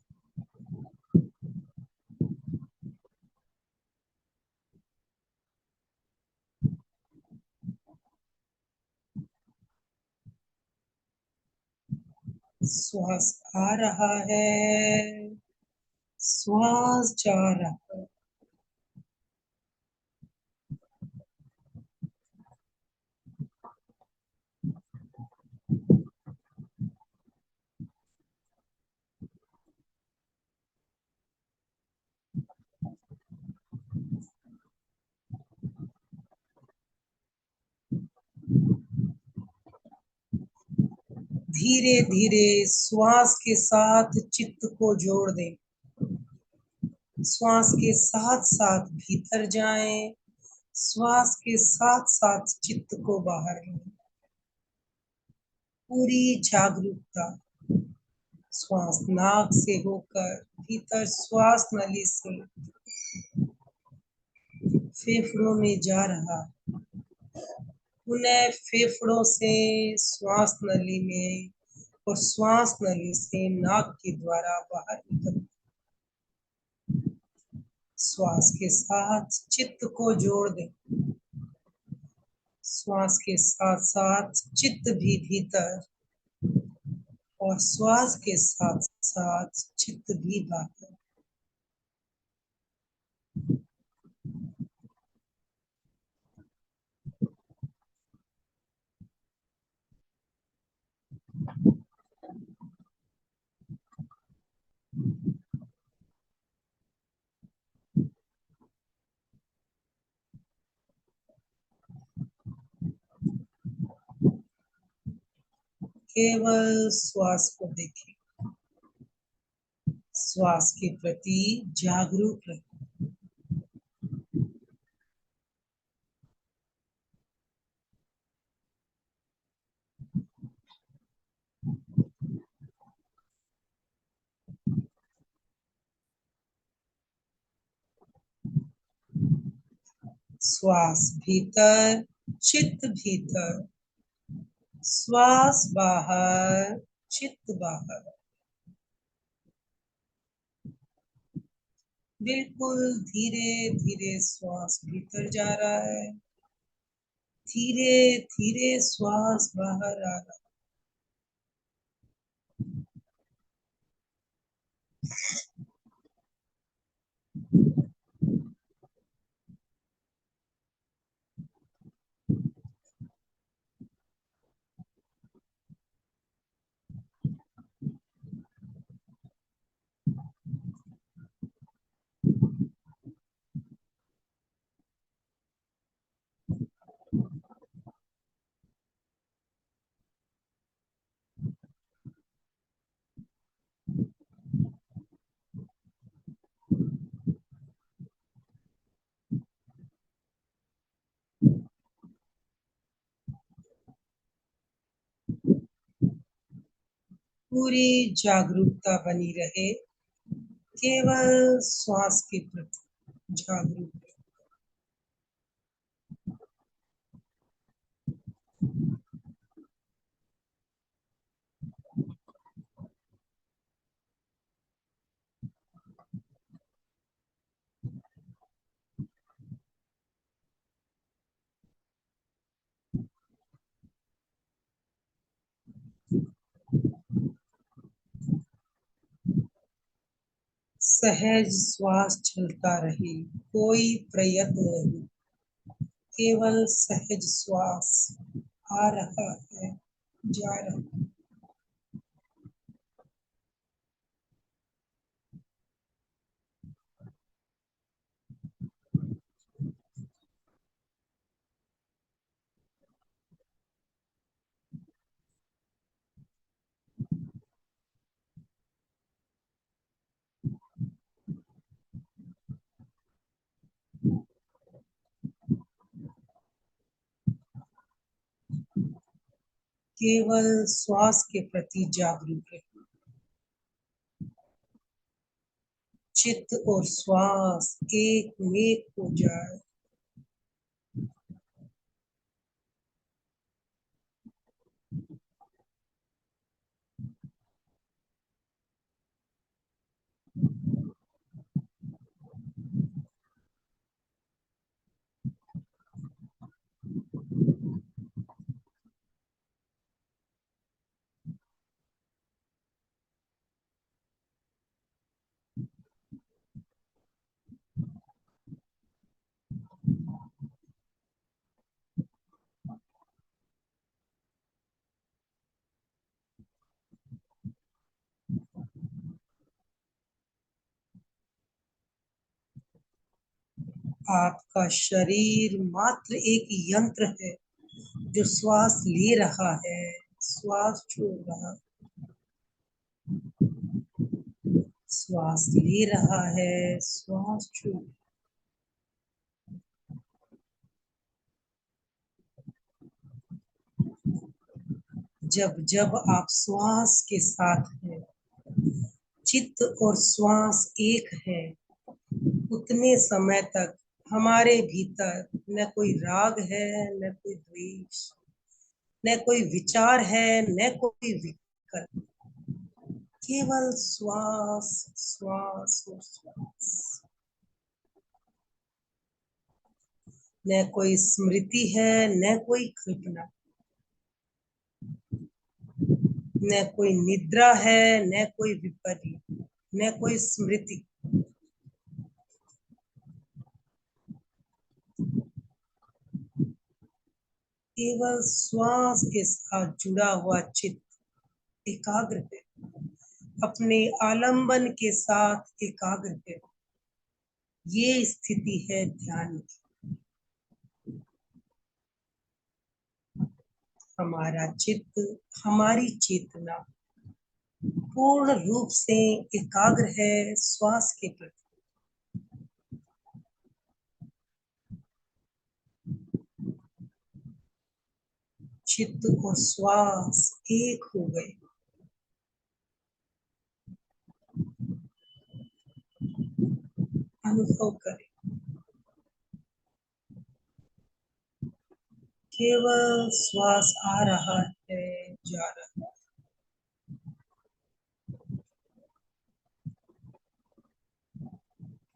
श्वास आ रहा है, श्वास जा रहा है। धीरे धीरे श्वास के साथ चित्त को जोड़ दें। श्वास के साथ साथ भीतर जाएं, श्वास के साथ साथ चित्त को बाहर लें। पूरी जागरूकता। श्वास नाक से होकर भीतर श्वास नली से फेफड़ों में जा रहा, पुनः फेफड़ों से श्वास नली में और श्वास नली से नाक के द्वारा बाहर निकल। श्वास के साथ चित्त को जोड़ दें। श्वास के साथ साथ चित्त भी भीतर और श्वास के साथ साथ चित्त भी बाहर। केवल श्वास को देखें, श्वास के प्रति जागरूक रहें। श्वास भीतर, चित्त भीतर, श्वास बाहर, चित्त बाहर। बिल्कुल धीरे धीरे श्वास भीतर जा रहा है, धीरे धीरे श्वास बाहर आ रहा है। पूरी जागरूकता बनी रहे, केवल श्वास के प्रति जागरूक रहे। सहज श्वास चलता रहे, कोई प्रयत्न नहीं, केवल सहज श्वास आ रहा है, जा रहा है। केवल श्वास के प्रति जागरूक रहे। चित्त और श्वास एक में हो जाए। आपका शरीर मात्र एक यंत्र है जो श्वास ले रहा है, श्वास छोड़ रहा है, श्वास ले रहा है, श्वास छोड़। जब जब आप श्वास के साथ हैं, चित्त और श्वास एक है, उतने समय तक हमारे भीतर न कोई राग है, न कोई द्वेष, न कोई विचार है, न कोई विकल्प, केवल श्वास श्वास और श्वास। न कोई स्मृति है, न कोई कल्पना, न कोई निद्रा है, न कोई विपरीत, न कोई स्मृति। केवल श्वास के साथ जुड़ा हुआ चित्त एकाग्र है, अपने आलंबन के साथ एकाग्र है। ये स्थिति है ध्यान की। हमारा चित्त, हमारी चेतना पूर्ण रूप से एकाग्र है श्वास के प्रति। चित्त और श्वास एक हो गए। अनुभव करें, केवल श्वास आ रहा है, जा रहा है।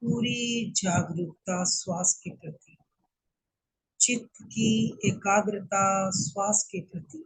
पूरी जागरूकता श्वास के प्रति, चित्त की एकाग्रता श्वास के प्रति।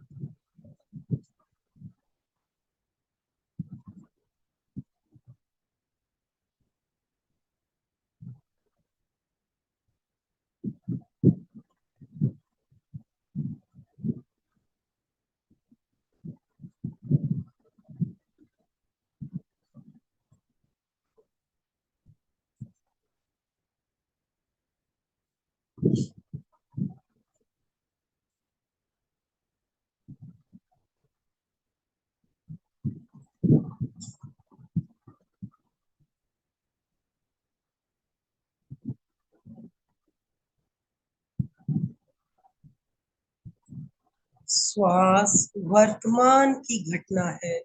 श्वास वर्तमान की घटना है,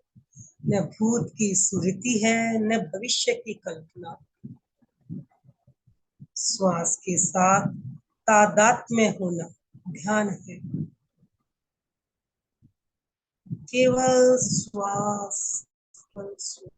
न भूत की स्मृति है, न भविष्य की कल्पना। श्वास के साथ तादात्म्य होना ध्यान है। केवल श्वास, केवल श्वास।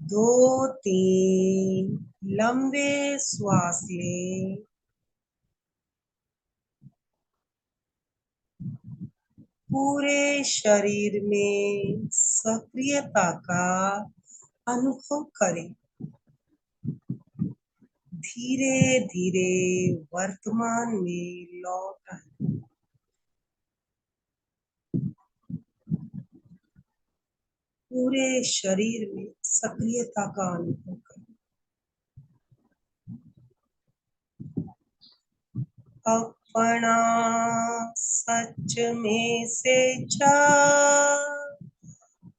दो तीन लंबे श्वास लें। पूरे शरीर में सक्रियता का अनुभव करें। धीरे धीरे वर्तमान में लौट आए। पूरे शरीर में सक्रियता का अनुभव करें। अपना सच में से चार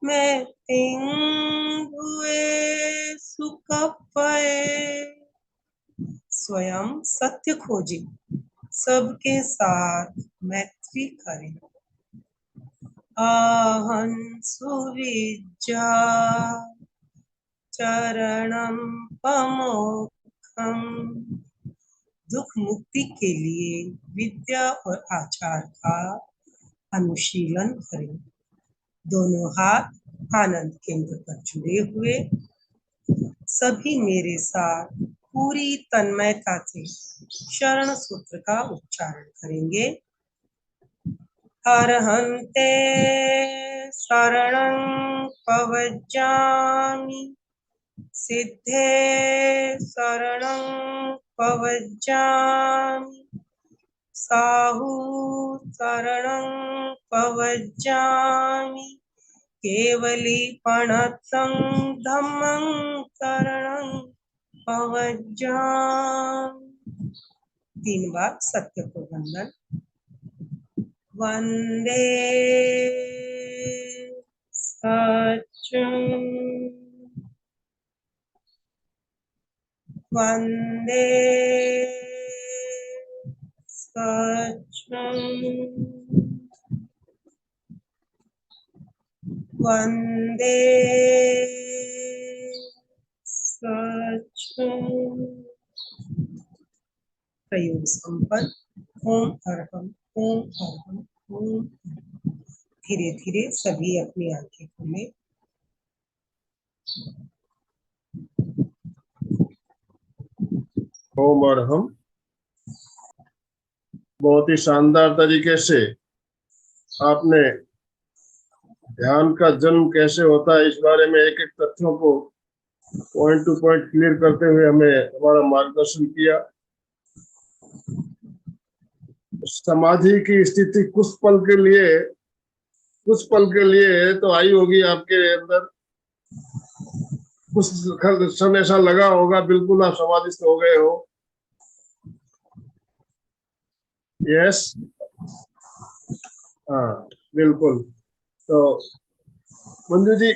मैं तिंग हुए सुख पाए। स्वयं सत्य खोजे, सबके साथ मैत्री करें। आहं सुविज्जा चरणम पमोक्षम। दुख मुक्ति के लिए विद्या और आचार का अनुशीलन करें। दोनों हाथ आनंद केंद्र पर जुड़े हुए, सभी मेरे साथ पूरी तन्मयता से शरण सूत्र का उच्चारण करेंगे। अरहन्ते शरणं पवज्जामि, सिद्धे शरणं पवज्जामि, साहु शरणं पवज्जामि, केवली पणतं धम्मं शरणं पवज्जामि। 3 बार सत्य को वंदन। वंदे सत्यं, वंदे सत्यं, वंदे सत्यं। प्रयोग संपन्न। ओम अरहम, ओम अरहम, ओम अरहम। धीरे धीरे सभी अपनी आंखें खोलें। ओम और हम बहुत ही शानदार तरीके से आपने ध्यान का जन्म कैसे होता है इस बारे में एक एक तथ्यों को पॉइंट टू पॉइंट क्लियर करते हुए हमें हमारा मार्गदर्शन किया। समाधि की स्थिति कुछ पल के लिए तो आई होगी आपके अंदर, कुछ समय ऐसा लगा होगा बिल्कुल आप समाधिस्थ हो गए हो। यस, हाँ बिल्कुल। तो मंजू जी,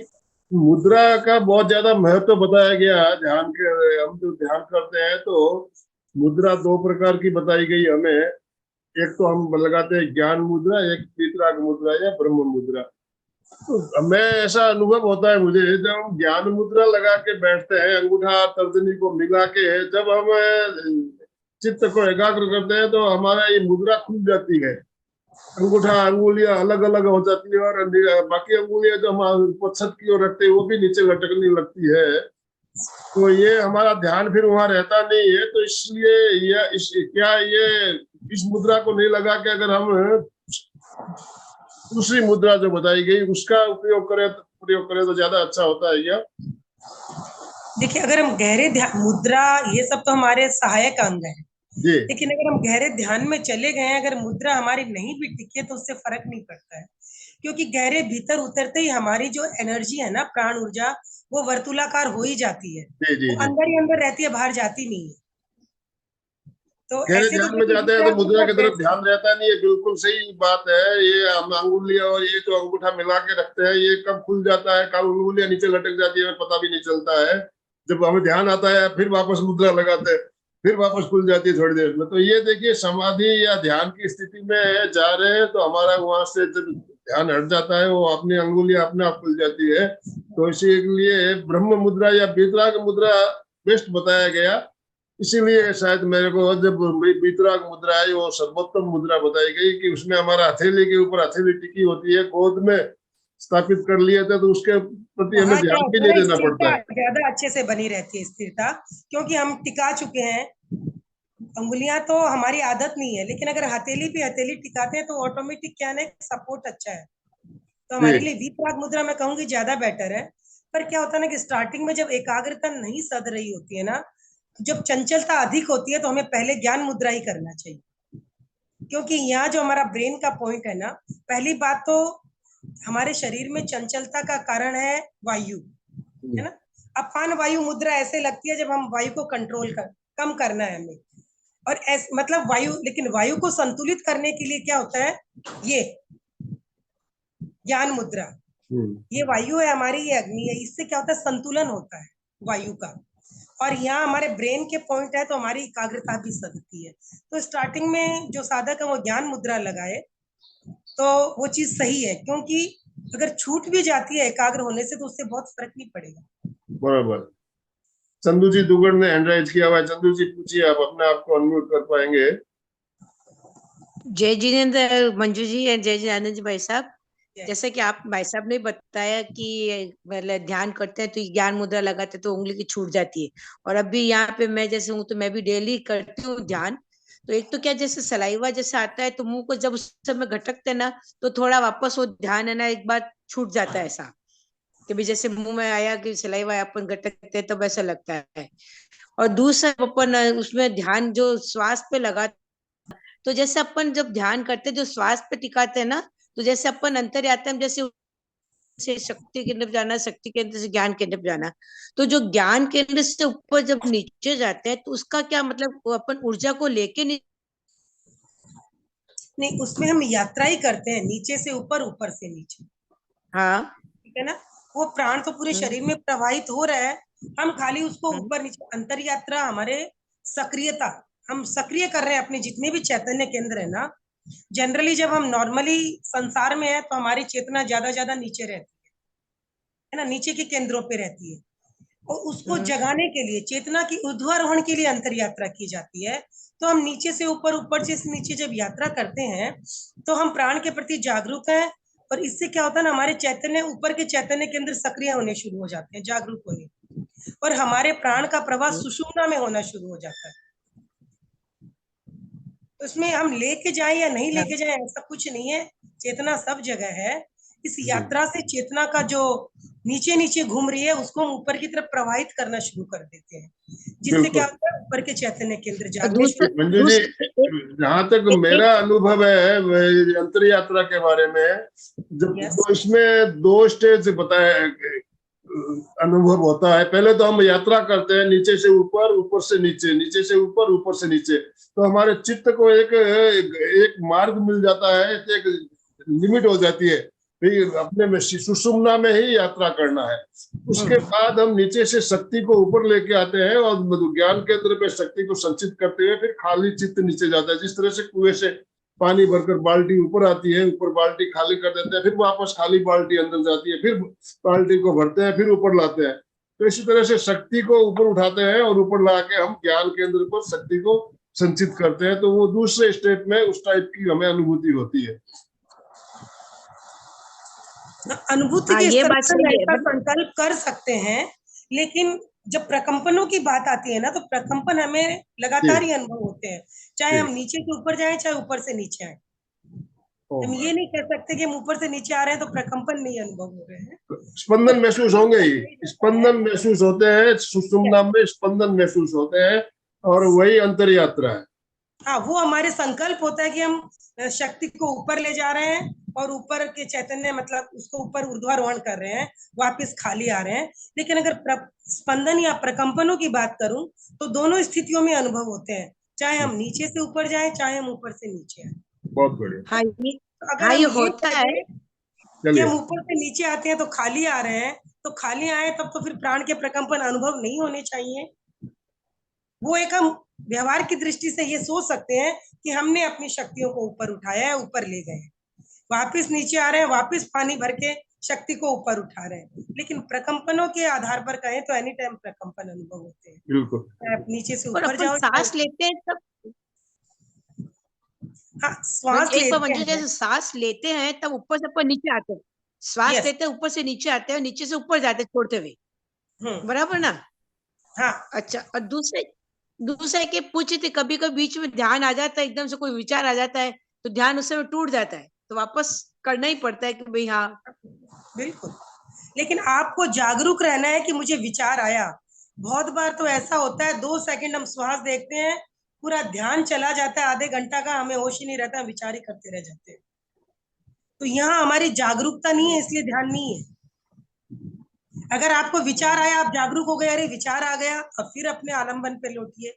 मुद्रा का बहुत ज्यादा महत्व बताया गया ध्यान के। हम जो ध्यान करते हैं तो मुद्रा 2 प्रकार की बताई गई हमें। एक तो हम लगाते हैं ज्ञान मुद्रा, एक वितराग मुद्रा या ब्रह्म मुद्रा। तो मैं ऐसा अनुभव होता है मुझे, जब हम ज्ञान मुद्रा लगा के बैठते हैं, अंगूठा तर्जनी को मिला के जब हम चित्त को एकाग्र करते हैं तो हमारा ये मुद्रा खुल जाती है। अंगूठा अंगुलियां अलग अलग हो जाती है और बाकी अंगुलियां जो हम छत की ओर रखते हैं वो भी नीचे लटकने लगती है। तो ये हमारा ध्यान फिर वहां रहता नहीं है। तो इसलिए ये इस मुद्रा को नहीं लगा के अगर हम दूसरी मुद्रा जो बताई गई उसका प्रयोग करें तो ज्यादा अच्छा होता है। क्या देखिए, अगर हम गहरे ध्यान, मुद्रा ये सब तो हमारे सहायक अंग है जी, लेकिन अगर हम गहरे ध्यान में चले गए हैं, अगर मुद्रा हमारी नहीं भी टिके तो उससे फर्क नहीं पड़ता है, क्योंकि गहरे भीतर उतरते ही हमारी जो एनर्जी है ना, प्राण ऊर्जा, वो वर्तुलाकार हो ही जाती है, जी जी वो जी। अंदर ही अंदर रहती है, बाहर जाती नहीं है। तो गहरे ऐसे तो ध्यान में देखिए जाते हैं तो वितराग मुद्रा मुद्रा की तरफ बेस्ट है। ध्यान रहता नहीं है, बिल्कुल सही बात है। ये हम अंगुलियां और ये जो अंगूठा मिला के रखते हैं, ये कब खुल जाता है, कब उंगलियां नीचे लटक जाती है, हमें पता भी नहीं चलता है। जब हमें ध्यान आता है फिर वापस मुद्रा लगाते हैं, फिर वापस खुल जाती है थोड़ी देर में। तो ये देखिए, समाधि या ध्यान की स्थिति में जा रहे हैं तो हमारा वहां से जब ध्यान हट जाता है, वो अपनी अंगुलियां अपने आप खुल जाती है। तो इसीलिए ब्रह्म मुद्रा या वितराग मुद्रा बेस्ट बताया गया। इसीलिए शायद मेरे को जब वितराग मुद्रा आई, वो सर्वोत्तम मुद्रा बताई गई कि उसमें हमारा हथेली के ऊपर हथेली टिकी होती है, गोद में स्थापित कर लिए थे, तो उसके प्रति हमें वहां क्या ध्यान भी होता है नहीं ना, देना पड़ता स्थिरता है। ज्यादा अच्छे से बनी रहती है, स्थिरता, क्योंकि हम टिका चुके हैं। अंगुलियां तो हमारी आदत नहीं है, लेकिन अगर हथेली पे हथेली टिकाते हैं तो ऑटोमेटिक क्या है ना, सपोर्ट अच्छा है। तो हमारे जी लिए वितराग मुद्रा मैं कहूंगी ज्यादा बेटर है। पर क्या होता है ना कि स्टार्टिंग में जब एकाग्रता नहीं सध रही होती है ना, तो जब चंचलता अधिक होती है तो हमें पहले ज्ञान मुद्रा ही करना चाहिए। क्योंकि यहाँ जो हमारा ब्रेन का पॉइंट है ना, पहली बात तो हमारे शरीर में चंचलता का कारण है वायु, है ना। अपान वायु मुद्रा ऐसे लगती है जब हम वायु को कंट्रोल कर कम करना है हमें, और मतलब वायु, लेकिन वायु को संतुलित करने के लिए क्या होता है, ये ज्ञान मुद्रा। ये वायु है हमारी, ये अग्नि है, इससे क्या होता है, संतुलन होता है वायु का। और यहाँ हमारे ब्रेन के पॉइंट है तो हमारी एकाग्रता भी सधती है। तो स्टार्टिंग में जो साधक है वो ज्ञान मुद्रा लगाए तो वो चीज सही है, क्योंकि अगर छूट भी जाती है एकाग्र होने से तो उससे बहुत फर्क नहीं पड़ेगा। बराबर। चंदू जी दुगड़ ने हैंड राइज किया हुआ है। चंदू जी पूछिए, आप अपने आप को अनम्यूट कर पाएंगे? जय जिनेन्द्र मंजू जी एंड जय जिनेन्द्र जी भाई साहब। Yes. जैसे कि आप भाई साहब ने बताया कि मतलब ध्यान करते हैं तो ज्ञान मुद्रा लगाते हैं तो उंगली की छूट जाती है। और अभी यहाँ पे मैं जैसे हूँ तो मैं भी डेली करती हूँ ध्यान। तो एक तो क्या, जैसे सलाइवा जैसे आता है तो मुंह को जब उस समय घटकते ना, तो थोड़ा वापस वो ध्यान है ना एक बार छूट जाता है ऐसा, कि भी जैसे मुंह में आया कि सलाइवा अपन घटकते हैं तब ऐसा लगता है। और दूसरा अपन उसमें ध्यान जो श्वास पे लगा, तो जैसे अपन जब ध्यान करते जो श्वास पे टिकाते हैं ना, तो जैसे अपन अंतर्यात्मा में जैसे से शक्ति केंद्र पे जाना, शक्ति केंद्र से ज्ञान केंद्र पे जाना, तो जो ज्ञान केंद्र से ऊपर जब नीचे जाते हैं तो उसका क्या मतलब, वो अपन ऊर्जा को लेके नहीं, उसमें हम यात्रा ही करते हैं, नीचे से ऊपर, ऊपर से नीचे, हाँ ठीक है ना। वो प्राण तो पूरे शरीर में प्रवाहित हो रहा है, हम खाली उसको ऊपर नीचे, अंतर यात्रा हमारे सक्रियता, हम सक्रिय कर रहे हैं अपने जितने भी चैतन्य केंद्र है ना। जनरली जब हम नॉर्मली संसार में है तो हमारी चेतना ज्यादा नीचे रहती है ना, नीचे के केंद्रों पे रहती है। और उसको जगाने के लिए, चेतना की ऊर्ध्वारोहण के लिए अंतर यात्रा की जाती है। तो हम नीचे से ऊपर, ऊपर से नीचे जब यात्रा करते हैं तो हम प्राण के प्रति जागरूक हैं, और इससे क्या होता है ना, हमारे चैतन्य, ऊपर के चैतन्य के अंदर सक्रिय होने शुरू हो जाते हैं, जागरूक होने, और हमारे प्राण का प्रवाह सुषुम्ना में होना शुरू हो जाता है। तो इसमें हम लेके जाए या नहीं लेके जाए ऐसा कुछ नहीं है, चेतना सब जगह है। इस यात्रा से चेतना का जो नीचे नीचे घूम रही है उसको हम ऊपर की तरफ प्रवाहित करना शुरू कर देते हैं, जिससे क्या बिल्कुल। होता है, ऊपर के चैतन्य केंद्र और जागने दूसरा शुरू। मंजू जी, जहां तक मेरा अनुभव है अंतर यात्रा के बारे में, जब यस, तो इसमें दो स्टेज बताया, अनुभव होता है। पहले तो हम यात्रा करते हैं नीचे से ऊपर, ऊपर से नीचे, नीचे से ऊपर, ऊपर से नीचे। तो हमारे चित्त को एक मार्ग मिल जाता है, एक लिमिट हो जाती है, फिर अपने में सुषुम्ना में ही यात्रा करना है। उसके बाद हम नीचे से शक्ति को ऊपर लेके आते हैं और ज्ञान केंद्र पे शक्ति को संचित करते हुए फिर खाली चित्त नीचे जाता है। जिस तरह से कुएं से पानी भरकर बाल्टी ऊपर आती है, ऊपर बाल्टी खाली कर देते हैं, फिर वापस खाली बाल्टी अंदर जाती है, फिर बाल्टी को भरते हैं, फिर ऊपर लाते हैं। तो इसी तरह से शक्ति को ऊपर उठाते हैं और ऊपर ला के हम ज्ञान केंद्र पर शक्ति को संचित करते हैं। तो वो दूसरे स्टेप में उस टाइप की हमें अनुभूति होती है। अनुभूति हाँ के ये स्तर बात पर हम सही है ऐसा संकल्प कर सकते हैं, लेकिन जब प्रकंपनों की बात आती है ना, तो प्रकंपन हमें लगातार ही अनुभव होते हैं, चाहे हम नीचे से ऊपर जाएं, चाहे ऊपर से नीचे आए। हम ये नहीं कह सकते कि हम ऊपर से नीचे आ रहे हैं तो प्रकंपन नहीं अनुभव हो रहे हैं। स्पंदन महसूस होंगे ही, स्पंदन महसूस होते हैं, सुषुम्ना में स्पंदन महसूस होते हैं, और वही अंतर यात्रा है। हाँ, वो हमारे संकल्प होता है कि हम शक्ति को ऊपर ले जा रहे हैं और ऊपर के चैतन्य मतलब उसको ऊपर ऊर्ध्वारोहण कर रहे हैं, वापस खाली आ रहे हैं। लेकिन अगर स्पंदन या प्रकंपनों की बात करूं तो दोनों स्थितियों में अनुभव होते हैं, चाहे हम नीचे से ऊपर जाएं, चाहे हम ऊपर से नीचे आए। बहुत बढ़िया, हाँ ये तो अगर हाँ हम ये ये होता कह है। दें कि चलिए। हम ऊपर से नीचे आते हैं तो खाली आ रहे हैं, तो खाली आए तब तो फिर प्राण के प्रकंपन अनुभव नहीं होने चाहिए। वो एक हम व्यवहार की दृष्टि से ये सोच सकते हैं कि हमने अपनी शक्तियों को ऊपर उठाया है, ऊपर ले गए, वापस नीचे आ रहे हैं, वापस पानी भर के शक्ति को ऊपर उठा रहे हैं। लेकिन प्रकंपनों के आधार पर कहें तो एनी टाइम प्रकंपन अनुभव होते हैं, बिल्कुल। चाहे आप नीचे से और ऊपर अपन जाओ सांस लेते हैं तब हाँ श्वास एक बार लेते मंजू हैं। जैसे सांस लेते हैं तब ऊपर से अपन नीचे आते हैं, श्वास यस। लेते हैं ऊपर से नीचे आते हैं, नीचे से ऊपर जाते हैं छोड़ते हुए, बराबर ना? हाँ अच्छा, और दूसरे दूसरे के पूछे थे कभी कभी बीच में ध्यान आ जाता है, एकदम से कोई विचार आ जाता है तो ध्यान उस समय टूट जाता है, तो वापस करना ही पड़ता है कि भाई हाँ। बिल्कुल, लेकिन आपको जागरूक रहना है कि मुझे विचार आया। बहुत बार तो ऐसा होता है 2 सेकंड हम श्वास देखते हैं, पूरा ध्यान चला जाता है, आधे घंटा का हमें होश ही नहीं रहता, हम विचार ही करते रह जाते हैं। तो यहाँ हमारी जागरूकता नहीं है, इसलिए ध्यान नहीं है। अगर आपको विचार आया, आप जागरूक हो गए, अरे विचार आ गया, अब फिर अपने आलंबन पे लौटिए।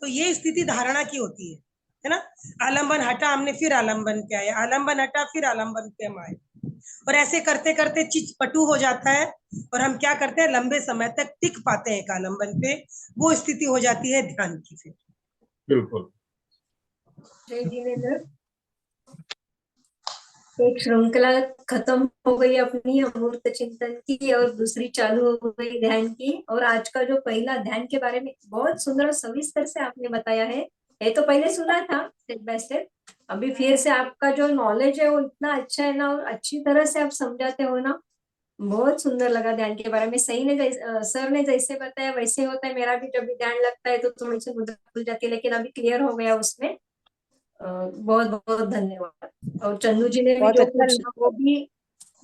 तो ये स्थिति धारणा की होती है ना? आलंबन हटा, हमने फिर आलंबन पे आए, आलंबन हटा, फिर आलंबन पे हम आए, और ऐसे करते करते चित्त पटु हो जाता है और हम क्या करते हैं, लंबे समय तक टिक पाते हैं एक आलंबन पे। वो स्थिति हो जाती है ध्यान की फिर। बिल्कुल। जय जिनेंद्र, एक श्रृंखला खत्म हो गई अपनी अमूर्त चिंतन की और दूसरी चालू हो गई ध्यान की। और आज का जो पहला ध्यान के बारे में बहुत सुंदर और सविस्तर से आपने बताया है, ये तो पहले सुना था स्टेप बाय स्टेप, अभी फिर से आपका जो नॉलेज है वो इतना अच्छा है ना, और अच्छी तरह से आप समझाते हो ना, बहुत सुंदर लगा ध्यान के बारे में। सही ने सर ने जैसे बताया वैसे होता है, मेरा भी जब भी ध्यान लगता है तो थोड़ी सी मुद्रा खुल जाती है, लेकिन अभी क्लियर हो गया उसमें। बहुत बहुत धन्यवाद। और चंदू जी ने भी बहुत जो अच्छा पूछा वो भी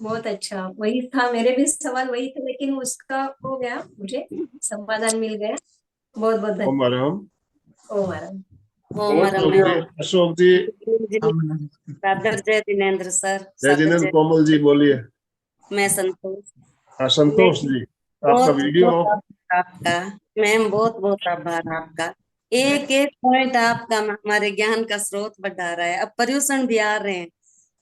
बहुत अच्छा, वही था, मेरे भी सवाल वही थे, लेकिन उसका हो गया, मुझे समाधान मिल गया। बहुत बहुत ओम धन्यवाद। आराम। ओम आराम। बहुत बढ़िया। अशोक जी। राधर जय जिनेंद्र सर। जय जिनेंद्र। कोमल जी बोलिए। मैं संतोष। हाँ संतोष जी, आपका बहुत वीडियो। बहुत आभार आपका मैम, बहुत बहुत आभार आपका। एक एक पॉइंट आपका हमारे ज्ञान का स्रोत बढ़ा रहा है। अब पर्यूषण भी आ रहे हैं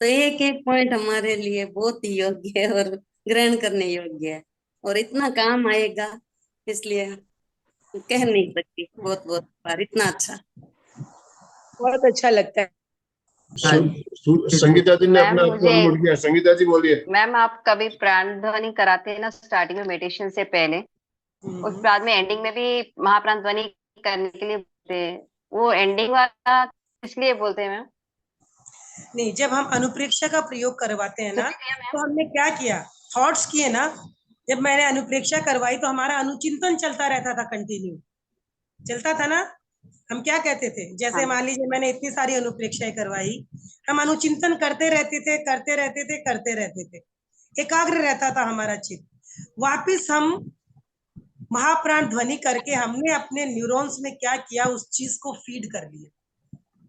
तो एक एक पॉइंट हमारे लिए बहुत ही योग्य है और ग्रहण करने योग्य है, और इतना काम आएगा इसलिए कह नहीं सकती। बहुत बहुत आभार, इतना अच्छा। बहुत अच्छा लगता है। संगीता जी ने मैम अपना मुझे अनम्यूट किया। संगीता जी बोलिए। मैम, आप कभी प्राण ध्वनि कराते हैं ना स्टार्टिंग में मेडिटेशन से पहले, उस बाद में एंडिंग में भी महाप्राण ध्वनि करने के लिए बोलते हैं, वो एंडिंग वाला इसलिए बोलते हैं मैम? नहीं, जब हम अनुप्रेक्षा का प्रयोग करवाते हैं ना, तो हमने क्या किया, थॉट्स किए ना। जब मैंने अनुप्रेक्षा करवाई तो हमारा अनुचिंतन चलता रहता था, कंटिन्यू चलता था ना। हम क्या कहते थे, जैसे हाँ। मान लीजिए मैंने इतनी सारी अनुप्रेक्षाएं करवाई, हम अनुचिंतन करते रहते थे, करते रहते थे, करते रहते थे, एकाग्र रहता था हमारा चित्त। वापिस हम महाप्राण ध्वनि करके हमने अपने न्यूरॉन्स में क्या किया, उस चीज को फीड कर लिया।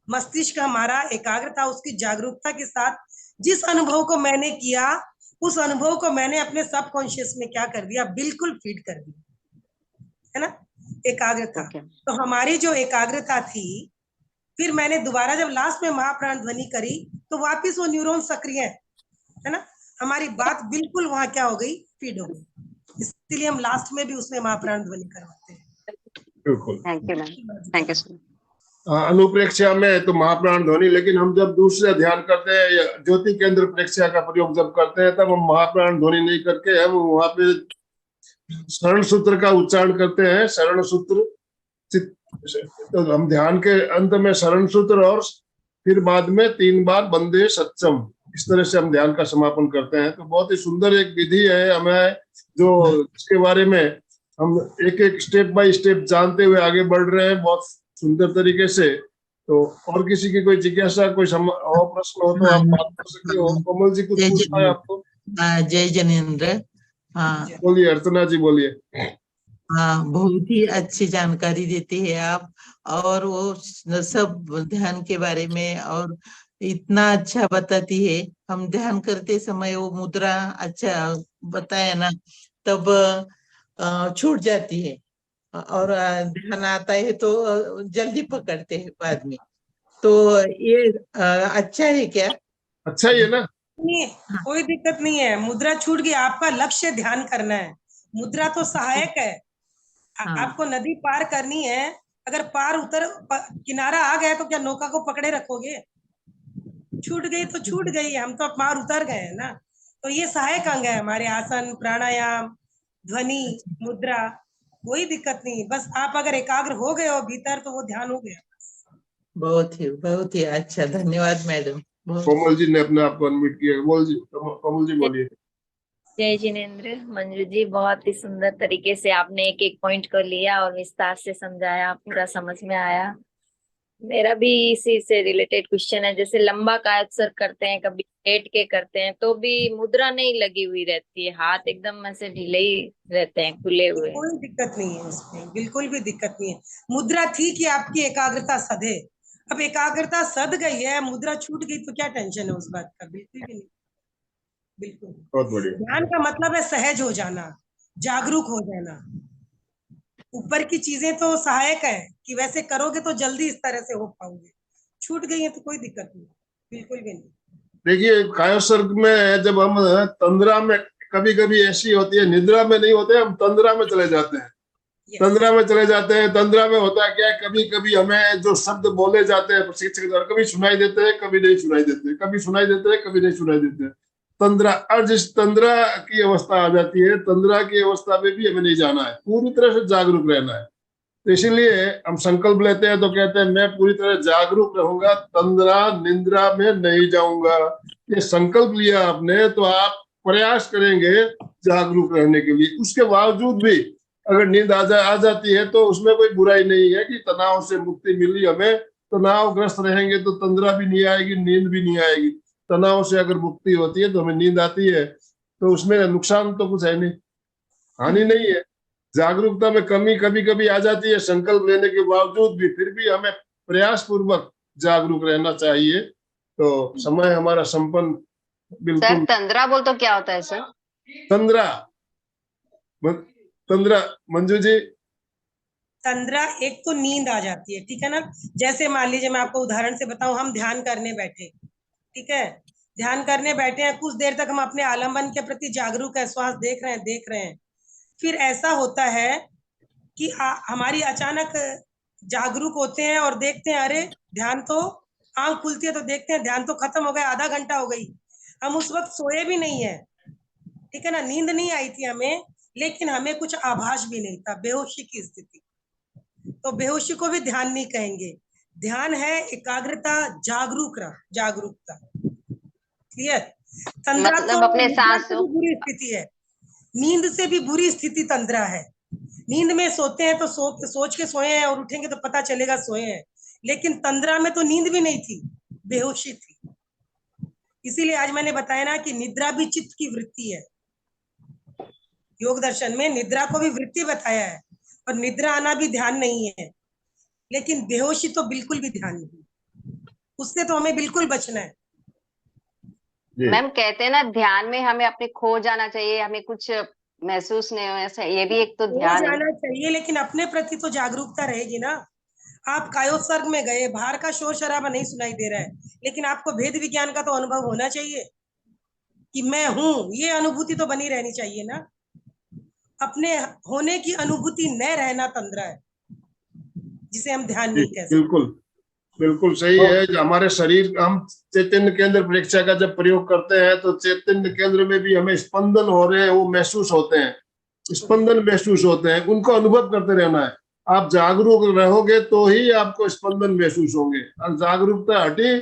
मस्तिष्क हमारा एकाग्र था, उसकी जागरूकता के साथ जिस अनुभव को मैंने किया, उस अनुभव को मैंने अपने सबकॉन्शियस में क्या कर दिया, बिल्कुल फीड कर दिया, है ना, एकाग्रता। तो हमारी जो एकाग्रता थी, फिर मैंने दोबारा जब लास्ट में महाप्राण ध्वनि करी तो वापिस वो न्यूरॉन सक्रिय है ना, हमारी बात बिल्कुल वहां क्या हो गई, फीड हो गई। इसलिए हम लास्ट में भी उसमें महाप्राण ध्वनि करवाते हैं। बिल्कुल। Thank you ma'am, thank you sir. अनुप्रेक्षा में तो महाप्राण ध्वनि, लेकिन हम जब दूसरे ध्यान करते हैं या ज्योति केंद्र प्रेक्षा का प्रयोग जब करते हैं, तब हम महाप्राण ध्वनि नहीं करके हम वहां पे शरण सूत्र का उच्चारण करते हैं। शरण सूत्र, तो हम ध्यान के अंत में शरण सूत्र और फिर बाद में 3 बार वंदे सत्यम, इस तरह से हम ध्यान का समापन करते हैं। तो बहुत ही सुंदर एक विधि है, हमें जो इसके बारे में हम एक एक स्टेप बाय स्टेप जानते हुए आगे बढ़ रहे हैं बहुत सुंदर तरीके से। तो और किसी की कोई जिज्ञासा, कोई और प्रश्न हो तो आप बात कर सकते हो। कोमल जी कुछ पूछना है आपको? जय जिनेंद्र। हाँ बोलिए, अर्चना जी बोलिए। हाँ, बहुत ही अच्छी जानकारी देते हैं आप। और वो सब ध्यान के बारे में और इतना अच्छा बताती है। हम ध्यान करते समय वो मुद्रा अच्छा बताया ना, तब छूट जाती है। और ध्यान आता है तो जल्दी पकड़ते हैं बाद में। तो ये अच्छा है क्या? अच्छा ही है ना। नहीं है, हाँ, कोई दिक्कत नहीं है। मुद्रा छूट गई, आपका लक्ष्य ध्यान करना है। मुद्रा तो सहायक है। हाँ, आपको नदी पार करनी है। अगर पार किनारा आ गया तो क्या नौका को पकड़े रखोगे? छूट गई तो छूट गई, हम तो पार उतर गए हैं ना। तो ये सहायक अंग है हमारे, आसन, प्राणायाम, ध्वनि, मुद्रा। कोई दिक्कत नहीं, बस आप अगर एकाग्र हो गए हो भीतर तो वो ध्यान हो गया। बहुत ही अच्छा। धन्यवाद मैडम। बहुत कोमल जी ने अपने आप को अनम्यूट किया। बोल जी, कोमल जी बोलिए। जय जिनेन्द्र। मंजू जी, बहुत ही सुंदर तरीके से आपने एक एक पॉइंट को लिया और विस्तार से समझाया, पूरा समझ में आया। मेरा भी इसी से रिलेटेड क्वेश्चन है। जैसे लंबा कायात्सर करते हैं, कभी लेट के करते हैं, तो भी मुद्रा नहीं लगी हुई रहती है, हाथ एकदम ऐसे ढीले ही रहते हैं, खुले हुए। कोई दिक्कत नहीं है उसमें, बिल्कुल भी दिक्कत नहीं है। मुद्रा थी कि आपकी एकाग्रता सधे। अब एकाग्रता सध गई है, मुद्रा छूट गई तो क्या टेंशन है उस बात का? बिल्कुल भी नहीं, बिल्कुल। बहुत बढ़िया। ध्यान का मतलब है सहज हो जाना, जागरूक हो जाना। ऊपर की चीजें तो सहायक है कि वैसे करोगे तो जल्दी इस तरह से हो पाओगे। छूट गई है तो कोई दिक्कत नहीं, बिल्कुल भी नहीं। देखिए कायोसर्ग में जब हम तंद्रा में, कभी कभी ऐसी होती है, निद्रा में नहीं होते, हम तंद्रा में चले जाते हैं। Yes. तंद्रा में चले जाते हैं। तंद्रा में होता है क्या है, कभी कभी हमें जो शब्द बोले जाते हैं प्रशिक्षक के द्वारा, कभी सुनाई देते हैं, कभी नहीं सुनाई देते, कभी सुनाई देते हैं, कभी नहीं सुनाई देते। तंद्रा, और जिस तंद्रा की अवस्था आ जाती है, तंद्रा की अवस्था में भी हमें नहीं जाना है, पूरी तरह से जागरूक रहना है। तो इसीलिए हम संकल्प लेते हैं तो कहते हैं मैं पूरी तरह जागरूक रहूंगा, तंद्रा निंद्रा में नहीं जाऊंगा। ये संकल्प लिया आपने तो आप प्रयास करेंगे जागरूक रहने के लिए। उसके बावजूद भी अगर नींद आ जाती है तो उसमें कोई बुराई नहीं है कि तनाव से मुक्ति मिली हमें। तनावग्रस्त रहेंगे तो तंद्रा भी नहीं आएगी, नींद भी नहीं आएगी। तनाव से अगर मुक्ति होती है तो हमें नींद आती है, तो उसमें नुकसान तो कुछ है नहीं, हानि नहीं है। जागरूकता में कमी कभी कभी आ जाती है संकल्प लेने के बावजूद भी, फिर भी हमें प्रयास पूर्वक जागरूक रहना चाहिए। तो समय हमारा संपन्न। सर बिल्कुल। तंद्रा बोल तो क्या होता है सर? तंद्रा, तंद्रा मंजू जी। तंद्रा एक तो नींद आ जाती है, ठीक है ना। जैसे मान लीजिए मैं आपको उदाहरण से बताऊं, हम ध्यान करने बैठे, ठीक है। ध्यान करने बैठे हैं, कुछ देर तक हम अपने आलम्बन के प्रति जागरूक है, श्वास देख रहे हैं। फिर ऐसा होता है कि हमारी अचानक जागरूक होते हैं और देखते हैं, अरे ध्यान तो, आंख खुलती है तो देखते हैं ध्यान तो खत्म हो गया, आधा घंटा हो गई। हम उस वक्त सोए भी नहीं है, ठीक है ना, नींद नहीं आई थी हमें, लेकिन हमें कुछ आभास भी नहीं था, बेहोशी की स्थिति। तो बेहोशी को भी ध्यान नहीं कहेंगे। ध्यान है एकाग्रता, जागरूकता। क्लियर? तंद्रा तो मतलब अपने निद्रा से सांसों। भी बुरी स्थिति है, नींद से भी बुरी स्थिति तंद्रा है। नींद में सोते हैं तो सोच के सोए हैं और उठेंगे तो पता चलेगा सोए हैं, लेकिन तंद्रा में तो नींद भी नहीं थी, बेहोशी थी। इसीलिए आज मैंने बताया ना कि निद्रा भी चित्त की वृत्ति है। योग दर्शन में निद्रा को भी वृत्ति बताया है, और निद्रा आना भी ध्यान नहीं है। लेकिन बेहोशी तो बिल्कुल भी ध्यान नहीं, उससे तो हमें बिल्कुल बचना है। मैम कहते हैं ना ध्यान में हमें अपने खो जाना चाहिए, हमें कुछ महसूस नहीं हो, ऐसा ये भी एक तो हो ध्यान है। जाना चाहिए, लेकिन अपने प्रति तो जागरूकता रहेगी ना। आप कायोत्सर्ग में गए, बाहर का शोर शराबा नहीं सुनाई दे रहा है, लेकिन आपको भेद विज्ञान का तो अनुभव होना चाहिए कि मैं हूं, ये अनुभूति तो बनी रहनी चाहिए ना। अपने होने की अनुभूति न रहना तंद्रा है, जिसे हम ध्यान नहीं कह सकते। बिल्कुल बिल्कुल सही है। जो हमारे शरीर, हम चैतन्य केंद्र परीक्षा का जब प्रयोग करते हैं तो चैतन्य केंद्र में भी हमें स्पंदन हो रहे हैं, वो महसूस होते हैं, स्पंदन महसूस होते हैं, उनको अनुभव करते रहना है। आप जागरूक रहोगे तो ही आपको स्पंदन महसूस होंगे। और जागरूकता हटी,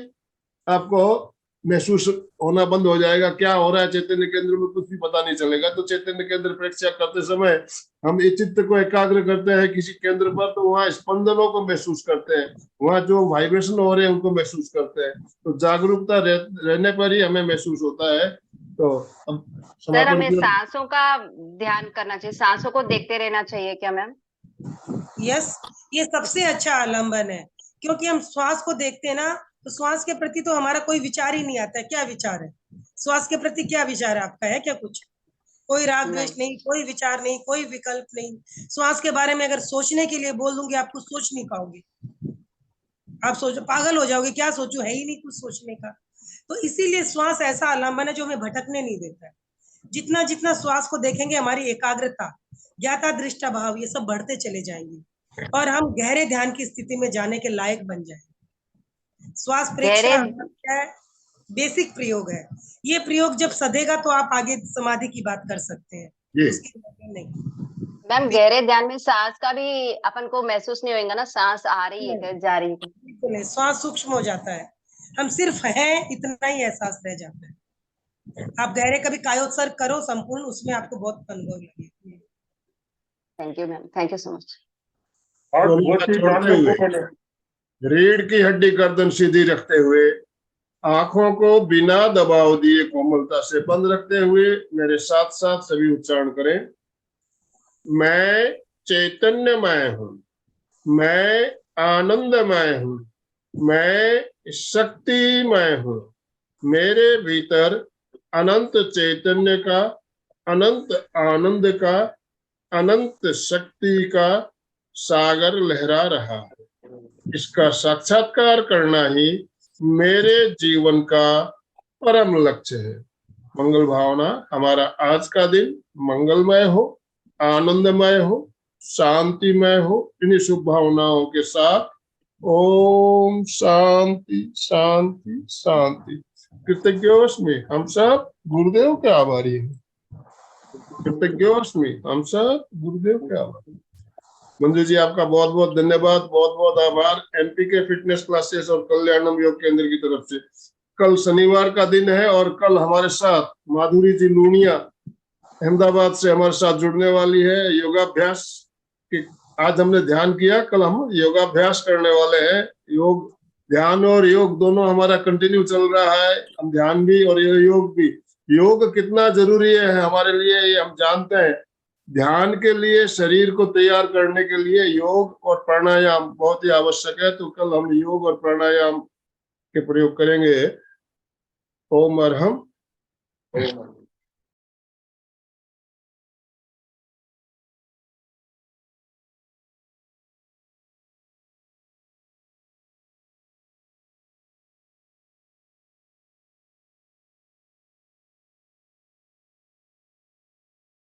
आपको महसूस होना बंद हो जाएगा। क्या हो रहा है चैतन्य केंद्र में कुछ भी पता नहीं चलेगा। तो चैतन्य केंद्र परीक्षा करते समय हम इस चित्त को एकाग्र करते हैं किसी केंद्र पर, तो वहाँ स्पंदनों को महसूस करते हैं, वहाँ जो वाइब्रेशन हो रहे हैं उनको महसूस करते हैं। तो जागरूकता रहने पर ही हमें महसूस होता है तो अब सर समापन हमें की ओर- सांसों का ध्यान करना चाहिए, सांसों को देखते रहना चाहिए क्या मैम? यस, ये सबसे अच्छा आलंबन है, क्योंकि हम श्वास को देखते हैं ना, तो श्वास के प्रति तो हमारा कोई विचार ही नहीं आता है। क्या विचार है श्वास के प्रति? क्या विचार है आपका? है क्या कुछ? कोई राग द्वेष नहीं, कोई विचार नहीं, कोई विकल्प नहीं। श्वास के बारे में अगर सोचने के लिए बोल दूंगी, आप कुछ सोच नहीं पाओगे। आप सोचो, पागल हो जाओगे, क्या सोचो, है ही नहीं कुछ सोचने का। तो इसीलिए श्वास ऐसा आलंबन है जो हमें भटकने नहीं देता है। जितना जितना श्वास को देखेंगे, हमारी एकाग्रता, ज्ञाता दृष्टा भाव, ये सब बढ़ते चले जाएंगे और हम गहरे ध्यान की स्थिति में जाने के लायक बन जाएंगे। श्वास गहरे प्रेक्षण क्या है? बेसिक प्रयोग है। ये प्रयोग जब सधेगा तो आप आगे समाधि की बात कर सकते हैं, जी उसकी जरूरत नहीं। मैम, गहरे ध्यान में सांस का भी अपन को महसूस नहीं होगा ना, सांस आ रही है क्या, जा रही है क्या? बिल्कुल नहीं, श्वास सूक्ष्म हो जाता है, हम सिर्फ हैं इतना ही एहसास रह जाता है। आप गहरे कभी कायोत्सर्ग करो संपूर्ण, उसमें आपको बहुत अनुभव लगेगा। Thank you ma'am, thank you so much. और बहुत ही छोड़ते हुए रीढ़ की हड्डी गर्दन सीधी रखते हुए, आंखों को बिना दबाव दिए कोमलता से बंद रखते हुए मेरे साथ साथ सभी उच्चारण करें। मैं चैतन्यमय हूँ, मैं आनंदमय हूँ, मैं शक्तिमय हूँ। मेरे भीतर अनंत चैतन्य का, अनंत आनंद का, अनंत शक्ति का सागर लहरा रहा है। इसका साक्षात्कार करना ही मेरे जीवन का परम लक्ष्य है। मंगल भावना, हमारा आज का दिन मंगलमय हो, आनंदमय हो, शांतिमय हो। इन्हीं शुभ भावनाओं के साथ ओम शांति शांति शांति। कृतज्ञोस्मि, हम सब गुरुदेव के आभारी हैं। कृतज्ञोस्मि, हम सब गुरुदेव के आभारी। मंजू जी, आपका बहुत बहुत धन्यवाद, बहुत बहुत आभार एमपीके फिटनेस क्लासेस और कल्याणम योग केंद्र की तरफ से। कल शनिवार का दिन है और कल हमारे साथ माधुरी जी लूनिया अहमदाबाद से हमारे साथ जुड़ने वाली है योगाभ्यास की। आज हमने ध्यान किया, कल हम योगाभ्यास करने वाले हैं। योग, ध्यान और योग दोनों हमारा कंटिन्यू चल रहा है। हम ध्यान भी और योग भी। योग कितना जरूरी है हमारे लिए ये हम जानते हैं। ध्यान के लिए, शरीर को तैयार करने के लिए योग और प्राणायाम बहुत ही आवश्यक है। तो कल हम योग और प्राणायाम के प्रयोग करेंगे। ओम अरहम।